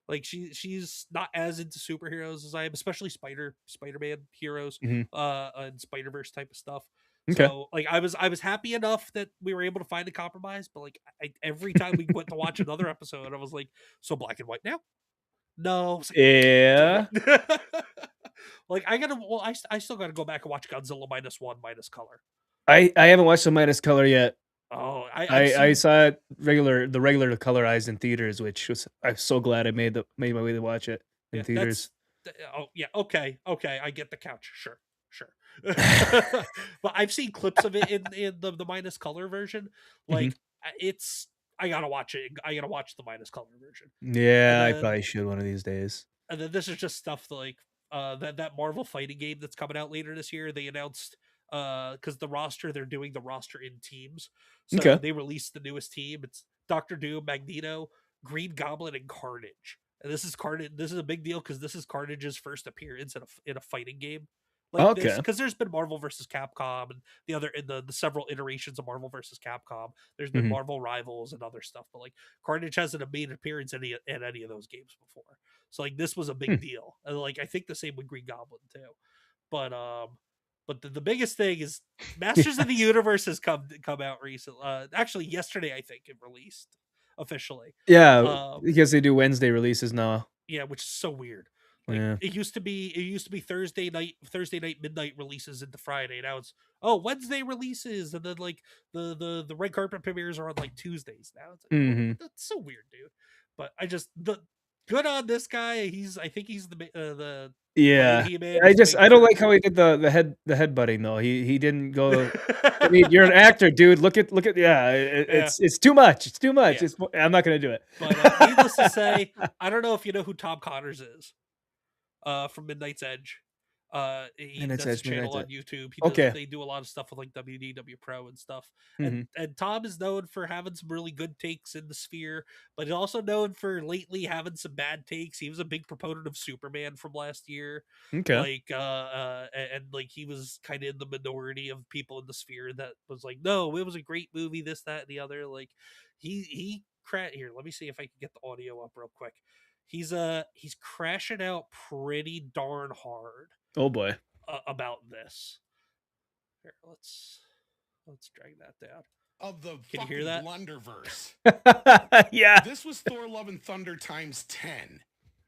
Like she's not as into superheroes as I am, especially Spider-Man heroes, Mhm. and Spider-Verse type of stuff. Okay. So like I was happy enough that we were able to find a compromise, but like every time we went to watch another episode, I was like, so black and white now? No, I was like, damn Yeah. it. Like I gotta well, I still gotta go back and watch Godzilla -1 minus color. I haven't watched the Midas color yet. Oh, I've I seen saw it regular colorized in theaters, which was I'm so glad I made my way to watch it in yeah, theaters. oh yeah, okay, I get the couch, sure. But I've seen clips of it in the minus color version. Mhm. Like it's I gotta watch it. I gotta watch the minus color version. And Yeah, I then probably should one of these days. this is just stuff like that Marvel fighting game that's coming out later this year. They announced because they're doing the roster in teams, so Okay. they released the newest team. It's Doctor Doom, Magneto, Green Goblin, and Carnage. And this is Carnage. This is a big deal because this is Carnage's first appearance in a fighting game like this. Okay. Because there's been Marvel versus Capcom and the several iterations of Marvel versus Capcom. There's been Mhm. Marvel Rivals and other stuff, but like Carnage hasn't made an appearance in any of those games before. So like this was a Hmm. big deal. And like I think the same with Green Goblin too. But the biggest thing is Masters of the Universe has come out recently. Actually yesterday I think it released officially. Yeah, Um because they do Wednesday releases now. yeah, which is so weird. Like Yeah. it used to be Thursday night midnight releases into Friday. Now it's oh Wednesday releases and then like the red carpet premieres are on like Tuesdays now. It's like Mhm. that's so weird, dude. But I just the good on this guy. I think he's the playing Yeah. He-Man. He's a big I don't like character. how he did the headbutting though. He didn't go I mean, you're an actor, dude. Look at yeah, Yeah, it's too much. It's too much. yeah. I'm not gonna do it. But needless to say, I don't know if you know who Tom Connors is. From Midnight's Edge. He Midnight's does a Edge, channel Midnight's on Edge. YouTube. Okay. They do a lot of stuff with like WDW Pro and stuff. Mhm. And Tom is known for having some really good takes in the sphere, but he's also known for lately having some bad takes. He was a big proponent of Superman from last year. Okay. Like and like he was kind of in the minority of people in the sphere that was like, no, it was a great movie, this, that, and the other. Like here, let me see if I can get the audio up real quick. He's crashing out pretty darn hard Oh boy. about this. Here, let's drag that down. Of the Can you hear fucking that? Blunderverse. Yeah. This was Thor: Love and Thunder times 10.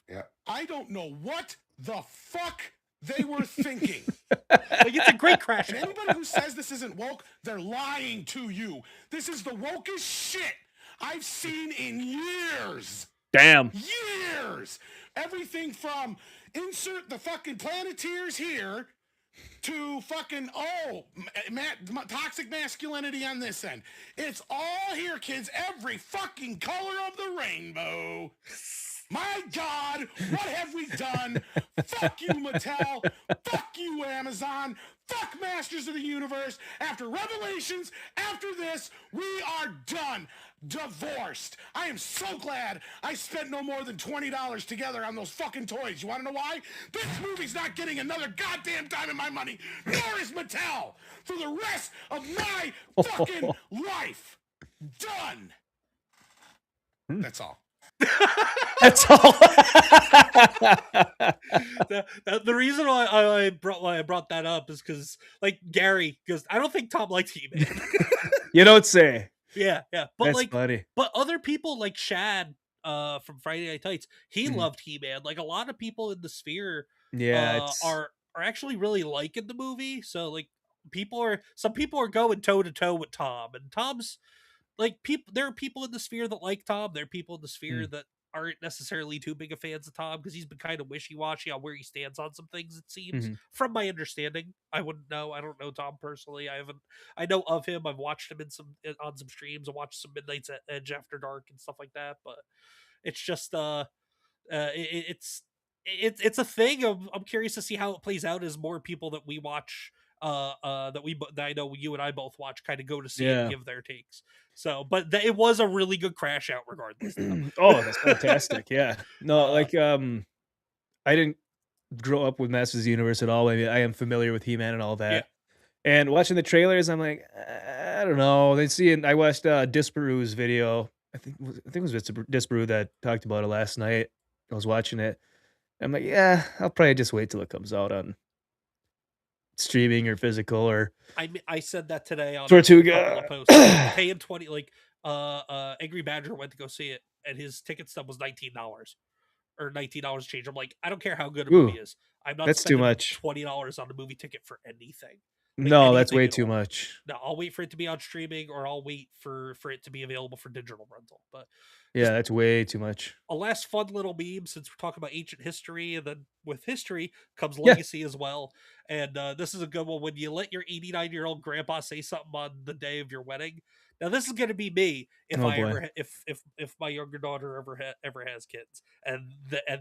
Yeah. I don't know what the fuck they were thinking. Like it's a great crash And out. anybody who says this isn't woke, they're lying to you. This is the wokest shit I've seen in years. Damn. Years. Everything from insert the fucking Planeteers here to fucking toxic masculinity on this end. It's all here, kids. Every fucking color of the rainbow. My God, what have we done? Fuck you, Mattel. Fuck you, Amazon. Fuck Masters of the Universe. After Revelations, after this, we are done. Divorced. I am so glad I spent no more than $20 together on those fucking toys. You want to know why? This movie's not getting another goddamn dime of my money, nor is Mattel, for the rest of my fucking life. Done. That's all. That's all. The reason why I brought that up is because, like, Gary goes, I don't think Tom likes He-Man. You don't say. yeah, but That's like, funny. but other people like Shad from Friday Night Tights, he Mhm. loved He-Man. Like, a lot of people in the sphere Yeah, it's are actually really liking the movie. So like, some people are going toe to toe with Tom, and Tom's like, there are people in the sphere that like Tom. There are people in the sphere Mm. that aren't necessarily too big of fans of Tom because he's been kind of wishy-washy on where he stands on some things, it seems. Mhm. From my understanding, I wouldn't know. I don't know Tom personally. I know of him. I've watched him on some streams. I watched some Midnight's Edge After Dark and stuff like that. But it's just it's a thing. I'm curious to see how it plays out as more people that we watch that I know you and I both watch kind of go to see it and Yeah. give their takes. So, but it was a really good crash out regardless. Though. Oh, that's fantastic. Yeah. No, Uh, like I didn't grow up with Masters of the Universe at all. I mean, I am familiar with He-Man and all that. Yeah. And watching the trailers, I'm like, I don't know. I watched Disparu's video. I think it was Disparu that talked about it last night. I was watching it. I'm like, yeah, I'll probably just wait till it comes out on streaming or physical or I said that today on a Tortuga. couple of posts. Like, paying 20, like Angry Badger went to go see it, and his ticket stub was $19 or $19 change. I'm like, I don't care how good a movie Ooh, is. I'm not that's too spending much. $20 on a movie ticket for anything. No, that's anything way at too all. much. No, I'll wait for it to be on streaming, or I'll wait for it to be available for digital rental. But Yeah, that's way too much. a last fun little meme, since we're talking about ancient history, and then with history comes Yeah. legacy as well. And this is a good one. When you let your 89-year-old grandpa say something on the day of your wedding. Now this is going to be me if Oh, I boy. ever if my younger daughter ever has kids, and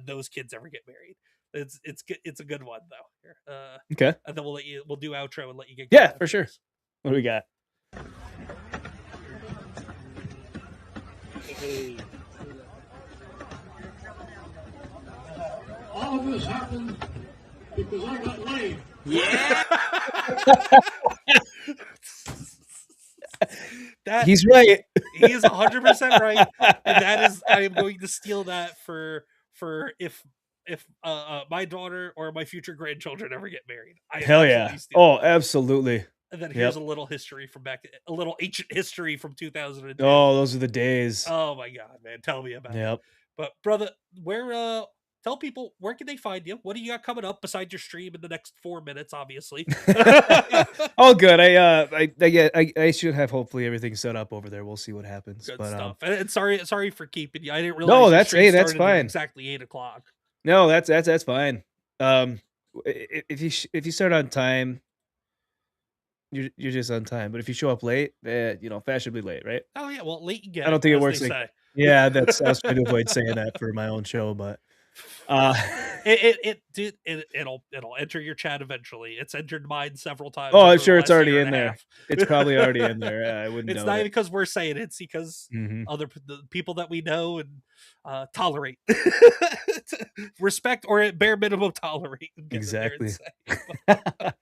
those kids ever get married. It's a good one though. Here, Okay. and then we'll do outro and let you get Yeah, going for sure. after this. What do we got? All of this happened because I got laid. That He's right. he is 100% right, and that is, I am going to steal that for if my daughter or my future grandchildren ever get married. I am Hell absolutely yeah. stealing Oh, that. absolutely. And then here's Yep. a little history from a little ancient history from 2002. Oh, those are the days. Oh my god, man, tell me about it. Yep. But brother, where tell people, where can they find you? What do you got coming up besides your stream in the next 4 minutes, obviously? Oh, good. I should have hopefully everything set up over there. We'll see what happens. Good But stuff. And sorry for keeping you. I didn't realize no, your that's stream hey, that's started at fine. exactly 8:00. No, that's fine. If you start on time, you're just on time. But if you show up late, fashionably late, right? Oh yeah, well, late you get. I don't think it as works they like say. yeah. I was trying to avoid saying that for my own show, but It'll enter your chat eventually. It's entered mine several times. oh, I'm over the sure it's last already year in and a there. half. It's probably already in there. I wouldn't It's know not it. even because we're saying it. It's because Mhm. the people that we know and tolerate, respect, or at bare minimum tolerate. and get in there and Exactly. say.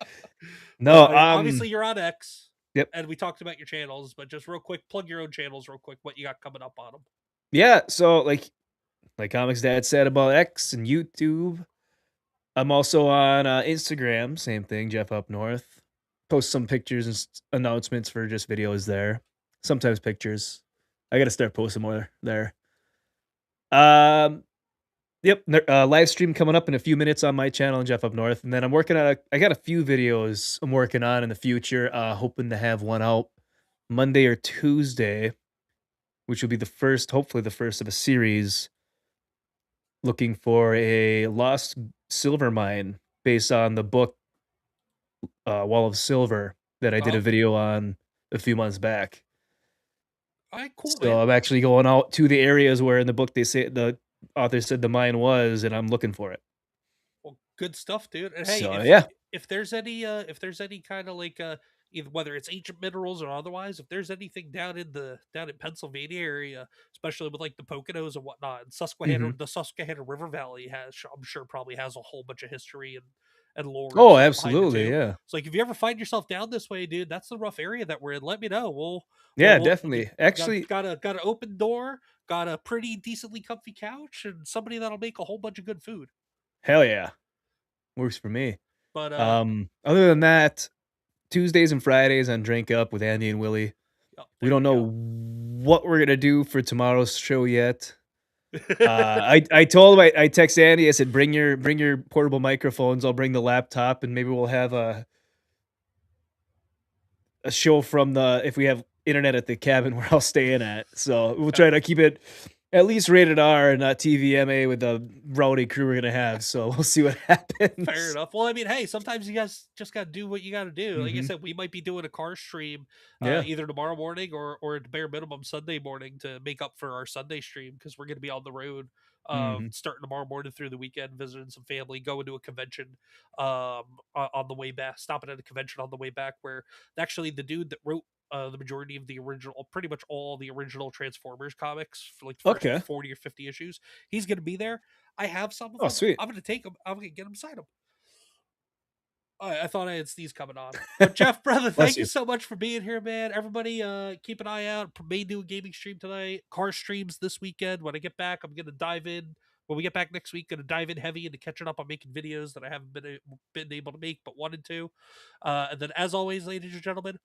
No, obviously you're on X. Yep. And we talked about your channels, but just real quick, plug your own channels real quick. What you got coming up on them? yeah. So like ComixDad said about X and YouTube, I'm also on Instagram. Same thing, JeffUpNorth. Post some pictures and announcements for just videos there. Sometimes pictures. I got to start posting more there. Yep. Live stream coming up in a few minutes on my channel, JeffUpNorth, and then I'm working on. I got a few videos I'm working on in the future. Hoping to have one out Monday or Tuesday, which will be hopefully the first of a series. Looking for a lost silver mine based on the book Wall of Silver that I did a video on a few months back. All right, cool. So Man. I'm actually going out to the areas where in the book they say the author said the mine was, and I'm looking for it. Well, good stuff, dude. And hey, So, if there's any kind of like either whether it's ancient minerals or otherwise, if there's anything down in Pennsylvania area, especially with like the Poconos and whatnot, and Mhm. the Susquehanna River Valley I'm sure probably has a whole bunch of history and lore. Oh, and stuff behind it, absolutely, too. yeah. So like, if you ever find yourself down this way, dude, that's the rough area that we're in. Let me know. Yeah, We'll definitely. Actually, got an open door. got a pretty decently comfy couch, and somebody that'll make a whole bunch of good food. Hell yeah. Works for me. But Other than that, Tuesdays and Fridays on Drink Up with Andy and Willie. We don't know what we're gonna do for tomorrow's show yet. I told him, I text Andy, I said, bring your portable microphones, I'll bring the laptop, and maybe we'll have a show from if we have internet at the cabin where I'll stay in at. So we'll try to keep it at least rated R and not TVMA with the rowdy crew we're gonna have. So we'll see what happens. Fair enough. Well, I mean, hey, sometimes you guys just got to do what you got to do. Like I Mhm. said, we might be doing a car stream Yeah. either tomorrow morning or at the bare minimum Sunday morning to make up for our Sunday stream, because we're going to be on the road Mhm. starting tomorrow morning through the weekend, visiting some family, going to a convention on the way back, stopping at a convention on the way back, where actually the dude that wrote the majority of the original, pretty much all the original Transformers comics for like the first Okay. 40 or 50 issues, he's going to be there. I have some of Oh, them. sweet. I'm going to take them. I'm going to get them, sign them. I thought I had sneeze coming on. But Jeff, brother, thank you you. so much for being here, man. Everybody, keep an eye out. May do a gaming stream tonight. Car streams this weekend. When I get back, I'm gonna dive in. When we get back next week, gonna dive in heavy into catching up on making videos that I haven't been able to make but wanted to. And then, as always, ladies and gentlemen,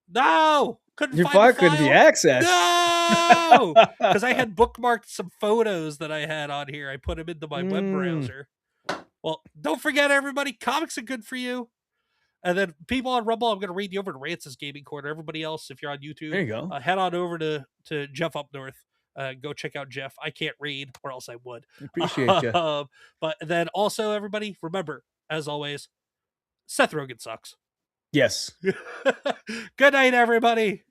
no, couldn't Your find the file couldn't be file. accessed. No, because I had bookmarked some photos that I had on here. I put them into my web browser. Well, don't forget, everybody, comics are good for you. And then people on Rumble, I'm going to read you over to Rants' Gaming Corner. Everybody else, if you're on YouTube, There you go. head on over to Jeff Up North. Go check out Jeff. I can't read, or else I would. Appreciate you. But then also, everybody, remember, as always, Seth Rogen sucks. Yes. Good night, everybody.